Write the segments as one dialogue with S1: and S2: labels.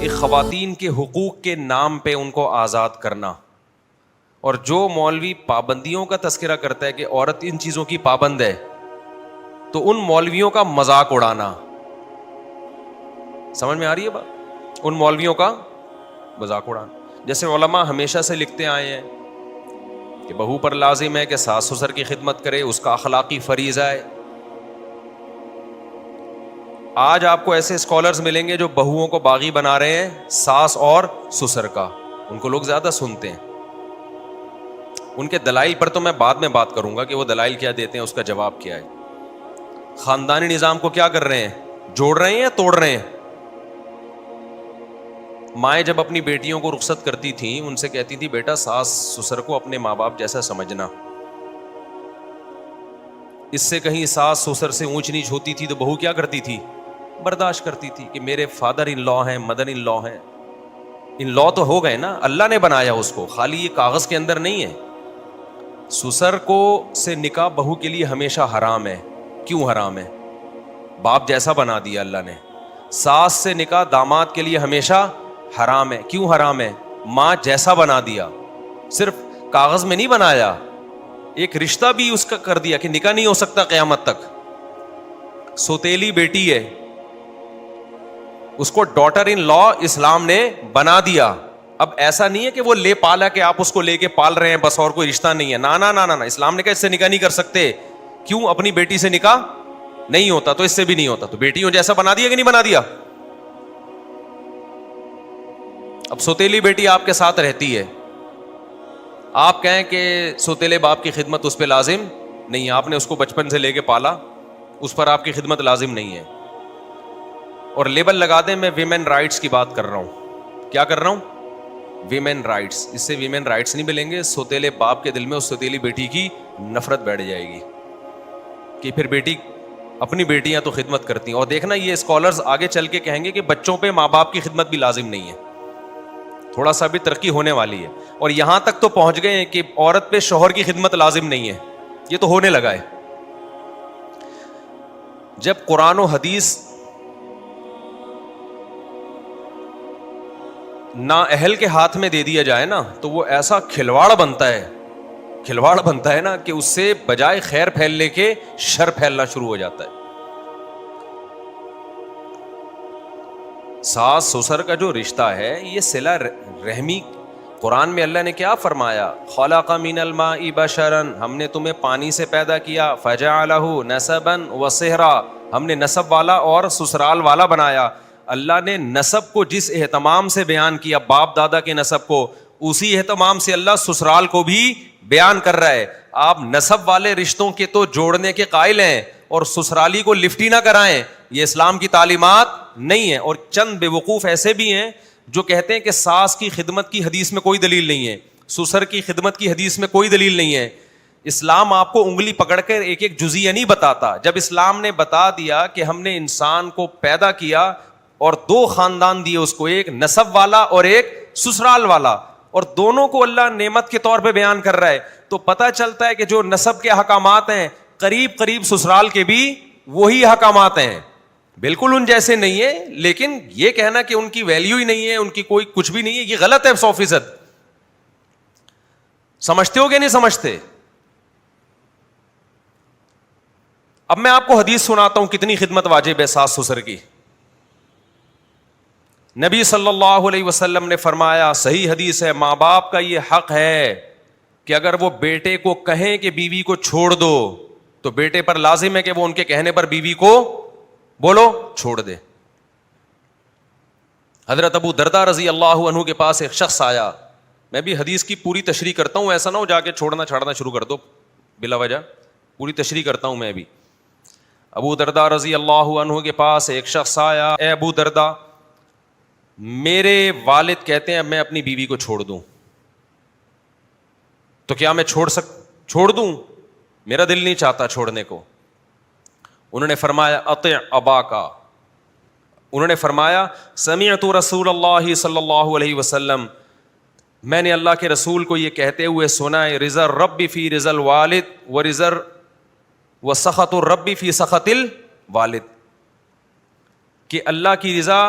S1: ایک خواتین کے حقوق کے نام پہ ان کو آزاد کرنا، اور جو مولوی پابندیوں کا تذکرہ کرتا ہے کہ عورت ان چیزوں کی پابند ہے، تو ان مولویوں کا مذاق اڑانا. سمجھ میں آ رہی ہے بات؟ ان مولویوں کا مذاق اڑانا. جیسے علماء ہمیشہ سے لکھتے آئے ہیں کہ بہو پر لازم ہے کہ ساس سسر کی خدمت کرے، اس کا اخلاقی فریضہ ہے. آج آپ کو ایسے اسکالرز ملیں گے جو بہوؤں کو باغی بنا رہے ہیں ساس اور سسر کا، ان کو لوگ زیادہ سنتے ہیں. ان کے دلائل پر تو میں بعد میں بات کروں گا کہ وہ دلائل کیا دیتے ہیں، اس کا جواب کیا ہے. خاندانی نظام کو کیا کر رہے ہیں؟ جوڑ رہے ہیں یا توڑ رہے ہیں؟ مائیں جب اپنی بیٹیوں کو رخصت کرتی تھیں، ان سے کہتی تھی بیٹا ساس سسر کو اپنے ماں باپ جیسا سمجھنا. اس سے کہیں ساس سسر سے اونچ نیچ ہوتی تھی تو بہو کیا کرتی تھی؟ برداشت کرتی تھی کہ میرے فادر ان لا ہیں، مدر ان لا ہیں. ان لا تو ہو گئے نا، اللہ نے بنایا اس کو، خالی یہ کاغذ کے اندر نہیں ہے. سسر کو سے نکاح بہو کے لیے ہمیشہ حرام ہے. کیوں حرام ہے؟ باپ جیسا بنا دیا اللہ نے. ساس سے نکاح داماد کے لیے ہمیشہ حرام ہے. کیوں حرام ہے؟ ماں جیسا بنا دیا. صرف کاغذ میں نہیں بنایا، ایک رشتہ بھی اس کا کر دیا کہ نکاح نہیں ہو سکتا قیامت تک. سوتیلی بیٹی ہے، اس کو ڈاٹر ان لا اسلام نے بنا دیا. اب ایسا نہیں ہے کہ وہ لے پالا کہ آپ اس کو لے کے پال رہے ہیں بس اور کوئی رشتہ نہیں ہے. نا نا نا نا، اسلام نے کہا اس سے نکاح نہیں کر سکتے. کیوں؟ اپنی بیٹی سے نکاح نہیں ہوتا تو اس سے بھی نہیں ہوتا. تو بیٹیوں جیسا بنا دیا کہ نہیں بنا دیا؟ اب سوتیلی بیٹی آپ کے ساتھ رہتی ہے، آپ کہیں کہ سوتیلے باپ کی خدمت اس پہ لازم نہیں ہے، آپ نے اس کو بچپن سے لے کے پالا، اس پر آپ کی خدمت لازم نہیں ہے. اور لیبل لگا دیں میں ویمن رائٹس کی بات کر رہا ہوں. کیا کر رہا ہوں؟ Women rights. اس سے ویمن رائٹس نہیں ملیں گے. سوتیلے باپ کے دل میں اس سوتیلی بیٹی کی نفرت بیٹھ جائے گی کہ پھر بیٹی اپنی بیٹیاں تو خدمت کرتی ہیں. اور دیکھنا یہ اسکالرز آگے چل کے کہیں گے کہ بچوں پہ ماں باپ کی خدمت بھی لازم نہیں ہے. تھوڑا سا بھی ترقی ہونے والی ہے. اور یہاں تک تو پہنچ گئے ہیں کہ عورت پہ شوہر کی خدمت لازم نہیں ہے. یہ تو ہونے لگا ہے. جب قرآن و حدیث نا اہل کے ہاتھ میں دے دیا جائے نا تو وہ ایسا کھلواڑ بنتا ہے نا کہ اس سے بجائے خیر پھیلنے کے شر پھیلنا شروع ہو جاتا ہے. ساس سسر کا جو رشتہ ہے یہ صلہ رحمی. قرآن میں اللہ نے کیا فرمایا؟ خلق من الماء بشرا، ہم نے تمہیں پانی سے پیدا کیا. فجعلہ نسبا وصہرا، ہم نے نسب والا اور سسرال والا بنایا. اللہ نے نسب کو جس اہتمام سے بیان کیا، باپ دادا کے نسب کو، اسی اہتمام سے اللہ سسرال کو بھی بیان کر رہا ہے. آپ نسب والے رشتوں کے تو جوڑنے کے قائل ہیں اور سسرالی کو لفٹ ہی نہ کرائیں، یہ اسلام کی تعلیمات نہیں ہے. اور چند بے وقوف ایسے بھی ہیں جو کہتے ہیں کہ ساس کی خدمت کی حدیث میں کوئی دلیل نہیں ہے، سسر کی خدمت کی حدیث میں کوئی دلیل نہیں ہے. اسلام آپ کو انگلی پکڑ کر ایک ایک جزیہ نہیں بتاتا. جب اسلام نے بتا دیا کہ ہم نے انسان کو پیدا کیا اور دو خاندان دیے اس کو، ایک نسب والا اور ایک سسرال والا، اور دونوں کو اللہ نعمت کے طور پہ بیان کر رہا ہے، تو پتہ چلتا ہے کہ جو نسب کے حکامات ہیں قریب قریب سسرال کے بھی وہی حکامات ہیں. بالکل ان جیسے نہیں ہے، لیکن یہ کہنا کہ ان کی ویلیو ہی نہیں ہے، ان کی کوئی کچھ بھی نہیں ہے، یہ غلط ہے 100%. سمجھتے ہو کہ نہیں سمجھتے؟ اب میں آپ کو حدیث سناتا ہوں کتنی خدمت واجب ہے ساس سسر کی. نبی صلی اللہ علیہ وسلم نے فرمایا، صحیح حدیث ہے، ماں باپ کا یہ حق ہے کہ اگر وہ بیٹے کو کہیں کہ بیوی کو چھوڑ دو تو بیٹے پر لازم ہے کہ وہ ان کے کہنے پر بیوی کو بولو چھوڑ دے. حضرت ابو درداء رضی اللہ عنہ کے پاس ایک شخص آیا. میں بھی حدیث کی پوری تشریح کرتا ہوں، ایسا نہ ہو جا کے چھوڑنا چھاڑنا شروع کر دو بلا وجہ، پوری تشریح کرتا ہوں میں بھی. ابو درداء رضی اللہ عنہ کے پاس ایک شخص آیا، اے ابو درداء، میرے والد کہتے ہیں اب میں اپنی بیوی کو چھوڑ دوں تو کیا میں چھوڑ دوں؟ میرا دل نہیں چاہتا چھوڑنے کو. انہوں نے فرمایا اطع اباکا. انہوں نے فرمایا سمعت رسول اللہ صلی اللہ علیہ وسلم، میں نے اللہ کے رسول کو یہ کہتے ہوئے سنا ہے، رضا الرب فی رضا الوالد و سخط الرب فی سخط الوالد، کہ اللہ کی رضا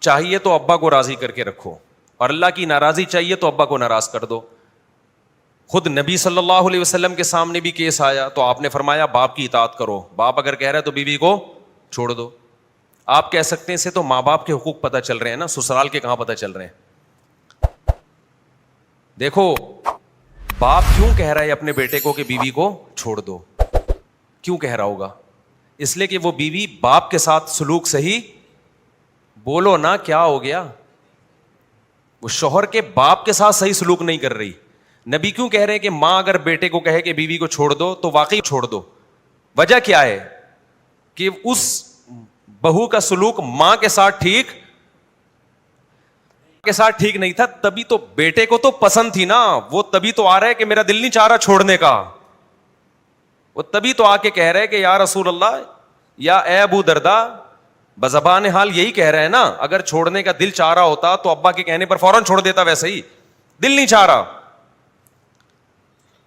S1: چاہیے تو ابا کو راضی کر کے رکھو, اور اللہ کی ناراضی چاہیے تو ابا کو ناراض کر دو. خود نبی صلی اللہ علیہ وسلم کے سامنے بھی کیس آیا تو آپ نے فرمایا باپ کی اطاعت کرو, باپ اگر کہہ رہا ہے تو بیوی کو چھوڑ دو. آپ کہہ سکتے ہیں اسے تو ماں باپ کے حقوق پتہ چل رہے ہیں نا, سسرال کے کہاں پتہ چل رہے ہیں. دیکھو باپ کیوں کہہ رہا ہے اپنے بیٹے کو کہ بیوی کو چھوڑ دو, کیوں کہہ رہا ہوگا؟ اس لیے کہ وہ بیوی باپ کے ساتھ سلوک صحیح, بولو نا کیا ہو گیا, وہ شوہر کے باپ کے ساتھ صحیح سلوک نہیں کر رہی. نبی کیوں کہہ رہے ہیں کہ ماں اگر بیٹے کو کہے کہ بیوی کو چھوڑ دو تو واقعی چھوڑ دو؟ وجہ کیا ہے کہ اس بہو کا سلوک ماں کے ساتھ ٹھیک نہیں تھا, تبھی تو بیٹے کو تو پسند تھی نا, وہ تبھی تو آ رہا ہے کہ میرا دل نہیں چاہ رہا چھوڑنے کا, وہ تبھی تو آ کے کہہ رہے کہ یا رسول اللہ یا اے ابو دردا, بزبان حال یہی کہہ رہے ہیں نا, اگر چھوڑنے کا دل چاہ رہا ہوتا تو ابا کے کہنے پر فوراً چھوڑ دیتا, ویسے ہی دل نہیں چاہ رہا.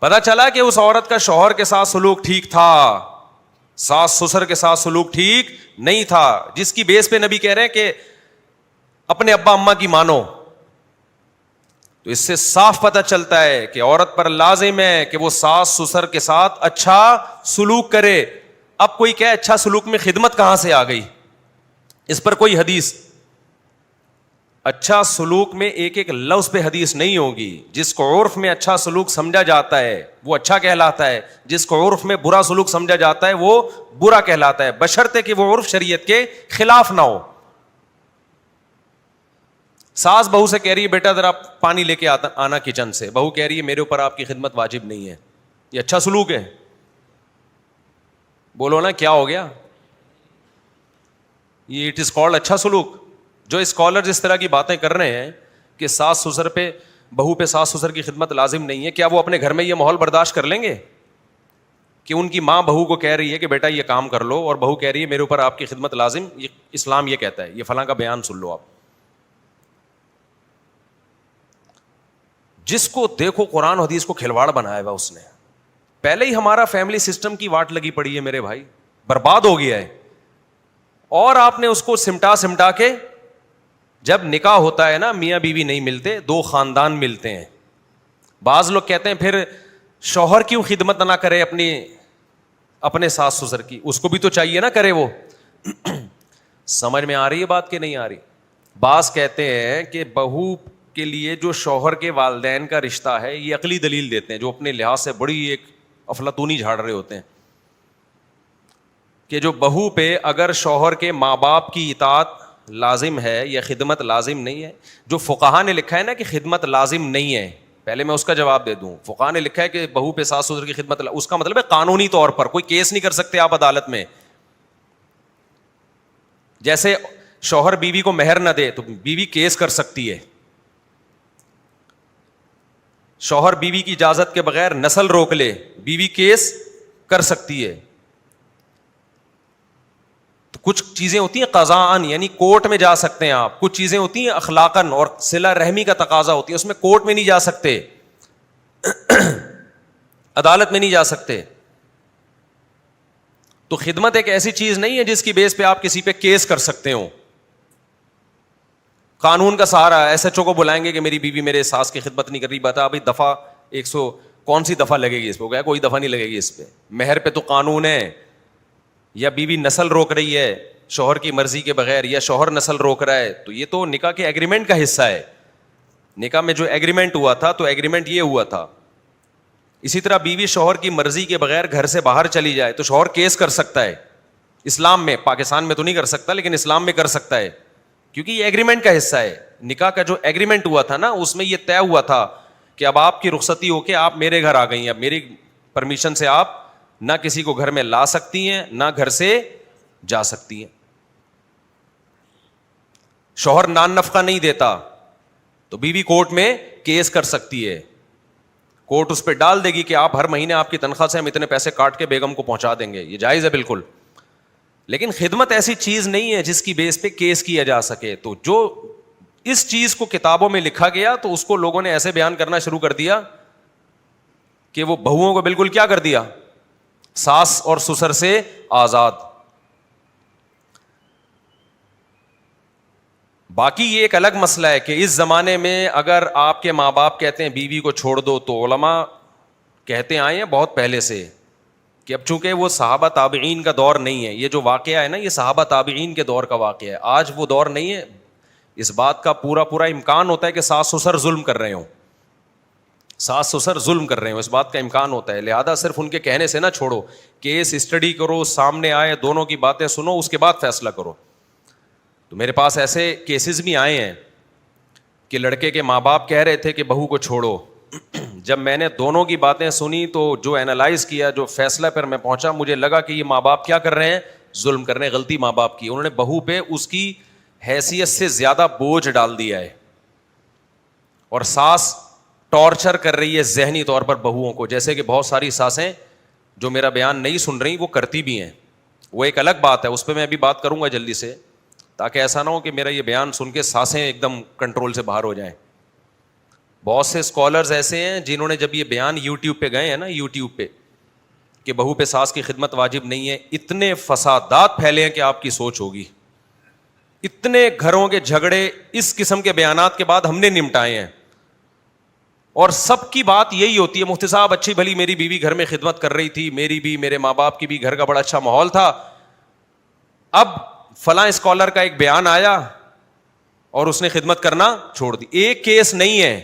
S1: پتا چلا کہ اس عورت کا شوہر کے ساتھ سلوک ٹھیک تھا, ساس سسر کے ساتھ سلوک ٹھیک نہیں تھا, جس کی بیس پہ نبی کہہ رہے ہیں کہ اپنے ابا اماں کی مانو. تو اس سے صاف پتہ چلتا ہے کہ عورت پر لازم ہے کہ وہ ساس سسر کے ساتھ اچھا سلوک کرے. اب کوئی کہے اچھا سلوک میں خدمت کہاں سے آ گئی, اس پر کوئی حدیث, اچھا سلوک میں ایک ایک لفظ پہ حدیث نہیں ہوگی. جس کو عرف میں اچھا سلوک سمجھا جاتا ہے وہ اچھا کہلاتا ہے, جس کو عرف میں برا سلوک سمجھا جاتا ہے وہ برا کہلاتا ہے, بشرطے کہ وہ عرف شریعت کے خلاف نہ ہو. ساس بہو سے کہہ رہی ہے بیٹا ذرا پانی لے کے آنا کچن سے, بہو کہہ رہی ہے میرے اوپر آپ کی خدمت واجب نہیں ہے, یہ اچھا سلوک ہے؟ بولو نا کیا ہو گیا, یہ اٹ از کالڈ اچھا سلوک. جو اسکالرز اس طرح کی باتیں کر رہے ہیں کہ ساس سسر پہ بہو پہ ساس سسر کی خدمت لازم نہیں ہے, کیا وہ اپنے گھر میں یہ ماحول برداشت کر لیں گے کہ ان کی ماں بہو کو کہہ رہی ہے کہ بیٹا یہ کام کر لو, اور بہو کہہ رہی ہے میرے اوپر آپ کی خدمت لازم, یہ اسلام یہ کہتا ہے, یہ فلاں کا بیان سن لو آپ. جس کو دیکھو قرآن و حدیث کو کھلواڑ بنایا ہوا اس نے. پہلے ہی ہمارا فیملی سسٹم کی واٹ لگی پڑی ہے میرے بھائی, برباد ہو گیا ہے, اور آپ نے اس کو سمٹا کے, جب نکاح ہوتا ہے نا میاں بیوی نہیں ملتے, دو خاندان ملتے ہیں. بعض لوگ کہتے ہیں پھر شوہر کیوں خدمت نہ کرے اپنے ساس سسر کی, اس کو بھی تو چاہیے نا کرے وہ. سمجھ میں آ رہی ہے بات کہ نہیں آ رہی؟ بعض کہتے ہیں کہ بہو کے لیے جو شوہر کے والدین کا رشتہ ہے, یہ عقلی دلیل دیتے ہیں جو اپنے لحاظ سے بڑی ایک افلاطونی جھاڑ رہے ہوتے ہیں, کہ جو بہو پہ اگر شوہر کے ماں باپ کی اطاعت لازم ہے یا خدمت لازم نہیں ہے. جو فقہا نے لکھا ہے نا کہ خدمت لازم نہیں ہے, پہلے میں اس کا جواب دے دوں. فقہا نے لکھا ہے کہ بہو پہ ساس سسر کی خدمت, اس کا مطلب ہے قانونی طور پر کوئی کیس نہیں کر سکتے آپ عدالت میں. جیسے شوہر بیوی کو مہر نہ دے تو بیوی کیس کر سکتی ہے, شوہر بیوی کی اجازت کے بغیر نسل روک لے بیوی کیس کر سکتی ہے. تو کچھ چیزیں ہوتی ہیں قضاءً, یعنی کورٹ میں جا سکتے ہیں آپ, کچھ چیزیں ہوتی ہیں اخلاقاً اور صلہ رحمی کا تقاضا ہوتی ہے, اس میں کورٹ میں نہیں جا سکتے, عدالت میں نہیں جا سکتے. تو خدمت ایک ایسی چیز نہیں ہے جس کی بیس پہ آپ کسی پہ کیس کر سکتے ہو. قانون کا سہارا, ایس ایچ او کو بلائیں گے کہ میری بیوی میرے ساس کی خدمت نہیں کر رہی, بتا بھائی دفعہ 100 کون سی دفعہ لگے گی اس پہ؟ ہو گیا کوئی دفعہ نہیں لگے گی اس پہ. مہر پہ تو قانون ہے, یا بیوی نسل روک رہی ہے شوہر کی مرضی کے بغیر, یا شوہر نسل روک رہا ہے, تو یہ تو نکاح کے ایگریمنٹ کا حصہ ہے. نکاح میں جو ایگریمنٹ ہوا تھا تو ایگریمنٹ یہ ہوا تھا. اسی طرح بیوی شوہر کی مرضی کے بغیر گھر سے باہر چلی جائے تو شوہر کیس کر سکتا ہے اسلام میں. پاکستان میں تو نہیں کر سکتا لیکن اسلام میں کر سکتا ہے, کیونکہ یہ ایگریمنٹ کا حصہ ہے. نکاح کا جو ایگریمنٹ ہوا تھا نا اس میں یہ طے ہوا تھا کہ اب آپ کی رخصتی ہو کے آپ میرے گھر آ گئی ہیں, اب میری پرمیشن سے آپ نہ کسی کو گھر میں لا سکتی ہیں نہ گھر سے جا سکتی ہیں. شوہر نان نفقہ نہیں دیتا تو بیوی کورٹ میں کیس کر سکتی ہے, کورٹ اس پہ ڈال دے گی کہ آپ ہر مہینے آپ کی تنخواہ سے ہم اتنے پیسے کاٹ کے بیگم کو پہنچا دیں گے, یہ جائز ہے بالکل. لیکن خدمت ایسی چیز نہیں ہے جس کی بیس پہ کیس کیا جا سکے. تو جو اس چیز کو کتابوں میں لکھا گیا تو اس کو لوگوں نے ایسے بیان کرنا شروع کر دیا کہ وہ بہوؤں کو بالکل کیا کر دیا, ساس اور سسر سے آزاد. باقی یہ ایک الگ مسئلہ ہے کہ اس زمانے میں اگر آپ کے ماں باپ کہتے ہیں بیوی کو چھوڑ دو، تو علماء کہتے آئے ہیں بہت پہلے سے کہ اب چونکہ وہ صحابہ تابعین کا دور نہیں ہے، یہ جو واقعہ ہے نا یہ صحابہ تابعین کے دور کا واقعہ ہے، آج وہ دور نہیں ہے. اس بات کا پورا امکان ہوتا ہے کہ ساس سسر ظلم کر رہے ہوں، ساس سسر ظلم کر رہے ہوں، اس بات کا امکان ہوتا ہے. لہذا صرف ان کے کہنے سے نہ چھوڑو، کیس اسٹڈی کرو، سامنے آئے، دونوں کی باتیں سنو، اس کے بعد فیصلہ کرو. تو میرے پاس ایسے کیسز بھی آئے ہیں کہ لڑکے کے ماں باپ کہہ رہے تھے کہ بہو کو چھوڑو. جب میں نے دونوں کی باتیں سنی تو جو اینالائز کیا، جو فیصلہ پر میں پہنچا، مجھے لگا کہ یہ ماں باپ کیا کر رہے ہیں، ظلم کر رہے ہیں. غلطی ماں باپ کی، انہوں نے بہو پہ اس کی حیثیت سے زیادہ بوجھ ڈال دیا ہے، اور ساس ٹارچر کر رہی ہے ذہنی طور پر بہوؤں کو، جیسے کہ بہت ساری ساسیں جو میرا بیان نہیں سن رہی وہ کرتی بھی ہیں. وہ ایک الگ بات ہے، اس پہ میں ابھی بات کروں گا جلدی سے، تاکہ ایسا نہ ہو کہ میرا یہ بیان سن کے ساسیں ایک دم کنٹرول سے باہر ہو جائیں. بہت سے اسکالرز ایسے ہیں جنہوں نے جب یہ بیان یوٹیوب پہ گئے ہیں نا، یوٹیوب پہ، کہ بہو پہ ساس کی خدمت واجب نہیں ہے، اتنے فسادات پھیلے ہیں کہ آپ کی سوچ ہوگی. اتنے گھروں کے جھگڑے اس قسم کے بیانات کے بعد ہم نے نمٹائے ہیں، اور سب کی بات یہی ہوتی ہے، مفتی صاحب اچھی بھلی میری بیوی گھر میں خدمت کر رہی تھی، میری بھی، میرے ماں باپ کی بھی، گھر کا بڑا اچھا ماحول تھا، اب فلاں اسکالر کا ایک بیان آیا اور اس نے خدمت کرنا چھوڑ دی. ایک کیس نہیں ہے.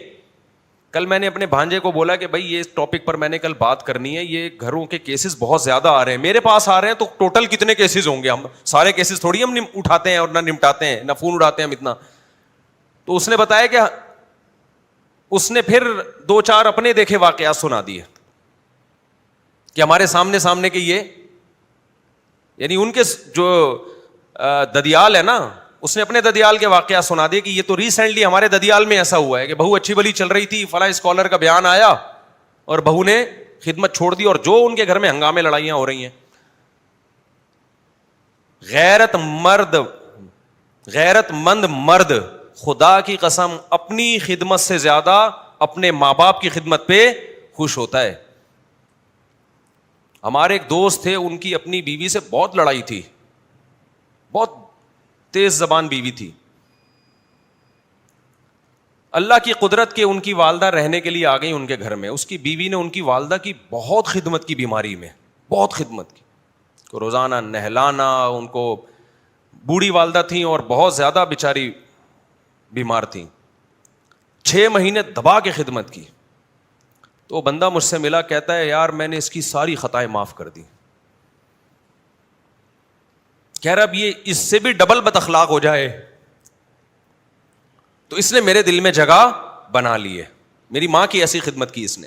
S1: کل میں نے اپنے بھانجے کو بولا کہ بھائی یہ ٹاپک پر میں نے کل بات کرنی ہے، یہ گھروں کے کیسز بہت زیادہ آ رہے ہیں، میرے پاس آ رہے ہیں، تو ٹوٹل کتنے کیسز ہوں گے؟ ہم سارے کیسز تھوڑی ہم اٹھاتے ہیں اور نہ نمٹاتے ہیں، نہ فون اڑاتے ہیں ہم اتنا. تو اس نے بتایا کہ اس نے پھر 2-4 اپنے دیکھے واقعات سنا دیے کہ ہمارے سامنے کے یہ، یعنی ان کے جو ددیال ہے نا، اس نے اپنے ددیال کے واقعات سنا دیے کہ یہ تو ریسنٹلی ہمارے ددیال میں ایسا ہوا ہے کہ بہو اچھی بلی چل رہی تھی، فلاں اسکالر کا بیان آیا اور بہو نے خدمت چھوڑ دی، اور جو ان کے گھر میں ہنگامے لڑائیاں ہو رہی ہیں. غیرت مند مرد خدا کی قسم اپنی خدمت سے زیادہ اپنے ماں باپ کی خدمت پہ خوش ہوتا ہے. ہمارے ایک دوست تھے، ان کی اپنی بیوی سے بہت لڑائی تھی، بہت تیز زبان بیوی تھی. اللہ کی قدرت کے ان کی والدہ رہنے کے لیے آ گئی ان کے گھر میں. اس کی بیوی نے ان کی والدہ کی بہت خدمت کی، بیماری میں بہت خدمت کی، روزانہ نہلانا، ان کو بوڑھی والدہ تھیں اور بہت زیادہ بیچاری بیمار تھیں. 6 مہینے دبا کے خدمت کی. تو بندہ مجھ سے ملا، کہتا ہے یار میں نے اس کی ساری خطائیں معاف کر دی. کہہ رہا اب یہ اس سے بھی ڈبل بد اخلاق ہو جائے تو اس نے میرے دل میں جگہ بنا لی ہے. میری ماں کی ایسی خدمت کی اس نے.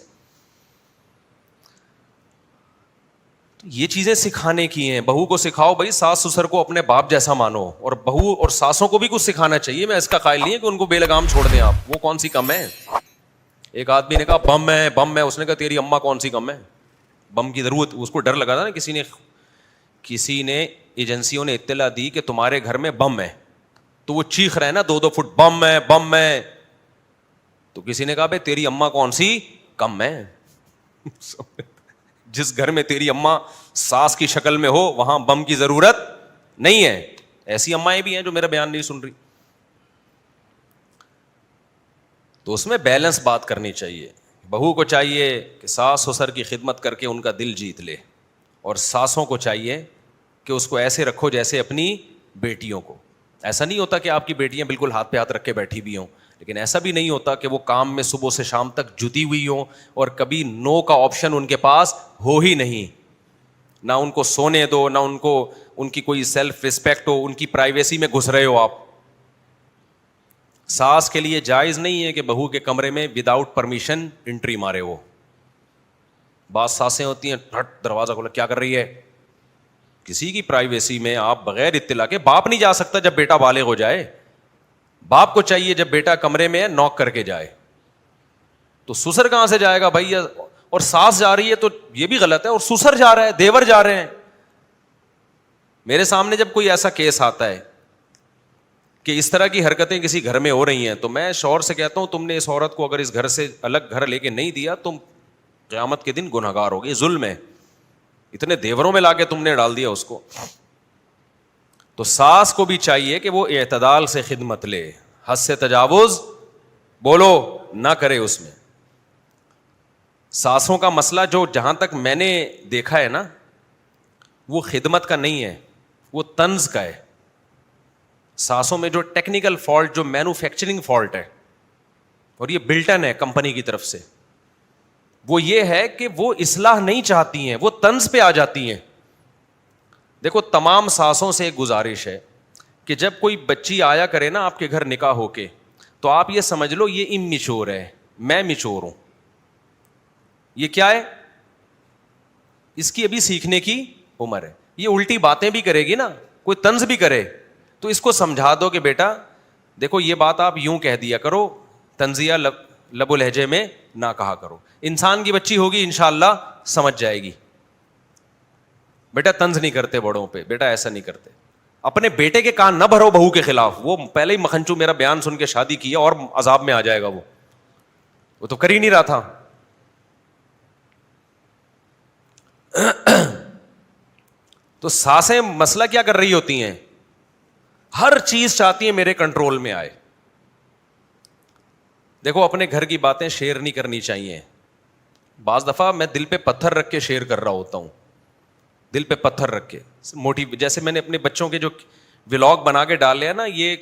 S1: یہ چیزیں سکھانے کی ہیں. بہو کو سکھاؤ بھائی ساس سسر کو اپنے باپ جیسا مانو, اور بہو اور ساسوں کو بھی کچھ سکھانا چاہیے. میں اس کا قائل نہیں ہے کہ ان کو بے لگام چھوڑ دیں آپ, وہ کون سی کم ہے. ایک آدمی نے کہا بم ہے بم ہے, اس نے کہا تیری اماں کون سی کم ہے, بم کی ضرورت. اس کو ڈر لگا تھا نا, کسی نے ایجنسیوں نے اطلاع دی کہ تمہارے گھر میں بم ہے, تو وہ چیخ رہے نا 2-2 فٹ بم ہے بم ہے. تو کسی نے کہا بھائی تیری اماں کون سی کم ہے. جس گھر میں تیری اماں ساس کی شکل میں ہو وہاں بم کی ضرورت نہیں ہے. ایسی امائیں بھی ہیں جو میرا بیان نہیں سن رہی. تو اس میں بیلنس بات کرنی چاہیے. بہو کو چاہیے کہ ساس سسر کی خدمت کر کے ان کا دل جیت لے, اور ساسوں کو چاہیے کہ اس کو ایسے رکھو جیسے اپنی بیٹیوں کو. ایسا نہیں ہوتا کہ آپ کی بیٹیاں بالکل ہاتھ پہ ہاتھ رکھ کے بیٹھی بھی ہوں, لیکن ایسا بھی نہیں ہوتا کہ وہ کام میں صبح سے شام تک جتی ہوئی ہوں اور کبھی نو کا آپشن ان کے پاس ہو ہی نہیں. نہ ان کو سونے دو, نہ ان کو ان کی کوئی سیلف رسپیکٹ ہو, ان کی پرائیویسی میں گھس رہے ہو آپ. ساس کے لیے جائز نہیں ہے کہ بہو کے کمرے میں وداؤٹ پرمیشن انٹری مارے. وہ بعض ساسیں ہوتی ہیں ہٹ دروازہ کھولا کیا کر رہی ہے. کسی کی پرائیویسی میں آپ بغیر اطلاع کے, باپ نہیں جا سکتا جب بیٹا بالغ ہو جائے. باپ کو چاہیے جب بیٹا کمرے میں ہے نوک کر کے جائے. تو سسر کہاں سے جائے گا بھائی, اور ساس جا رہی ہے تو یہ بھی غلط ہے, اور سسر جا رہا ہے, دیور جا رہے ہیں. میرے سامنے جب کوئی ایسا کیس آتا ہے کہ اس طرح کی حرکتیں کسی گھر میں ہو رہی ہیں, تو میں شوہر سے کہتا ہوں تم نے اس عورت کو اگر اس گھر سے الگ گھر لے کے نہیں دیا, تم قیامت کے دن گنہگار ہوگی. ظلم ہے, اتنے دیوروں میں لا کے تم نے ڈال دیا اس کو. تو ساس کو بھی چاہیے کہ وہ اعتدال سے خدمت لے, حد سے تجاوز بولو نہ کرے اس میں. ساسوں کا مسئلہ جو جہاں تک میں نے دیکھا ہے نا, وہ خدمت کا نہیں ہے, وہ طنز کا ہے. ساسوں میں جو ٹیکنیکل فالٹ, جو مینوفیکچرنگ فالٹ ہے, اور یہ بلٹن ہے کمپنی کی طرف سے, وہ یہ ہے کہ وہ اصلاح نہیں چاہتی ہیں, وہ طنز پہ آ جاتی ہیں. دیکھو تمام ساسوں سے ایک گزارش ہے کہ جب کوئی بچی آیا کرے نا آپ کے گھر نکاح ہو کے, تو آپ یہ سمجھ لو یہ اممیچور ہے, میں میچور ہوں. یہ کیا ہے؟ اس کی ابھی سیکھنے کی عمر ہے. یہ الٹی باتیں بھی کرے گی نا, کوئی طنز بھی کرے تو اس کو سمجھا دو کہ بیٹا دیکھو یہ بات آپ یوں کہہ دیا کرو, طنزیہ لب و لہجے میں نہ کہا کرو. انسان کی بچی ہوگی انشاءاللہ سمجھ جائے گی, بیٹا طنز نہیں کرتے بڑوں پہ, بیٹا ایسا نہیں کرتے. اپنے بیٹے کے کان نہ بھرو بہو کے خلاف, وہ پہلے ہی مکھنچو میرا بیان سن کے شادی کی ہے اور عذاب میں آ جائے گا. وہ تو کر ہی نہیں رہا تھا. تو ساسیں مسئلہ کیا کر رہی ہوتی ہیں, ہر چیز چاہتی ہیں میرے کنٹرول میں آئے. دیکھو اپنے گھر کی باتیں شیئر نہیں کرنی چاہیے. بعض دفعہ میں دل پہ پتھر رکھ کے شیئر کر رہا ہوتا ہوں, دل پہ پتھر رکھ کے موٹی, جیسے میں نے اپنے بچوں کے جو ولاگ بنا کے ڈالے ہیں نا, یہ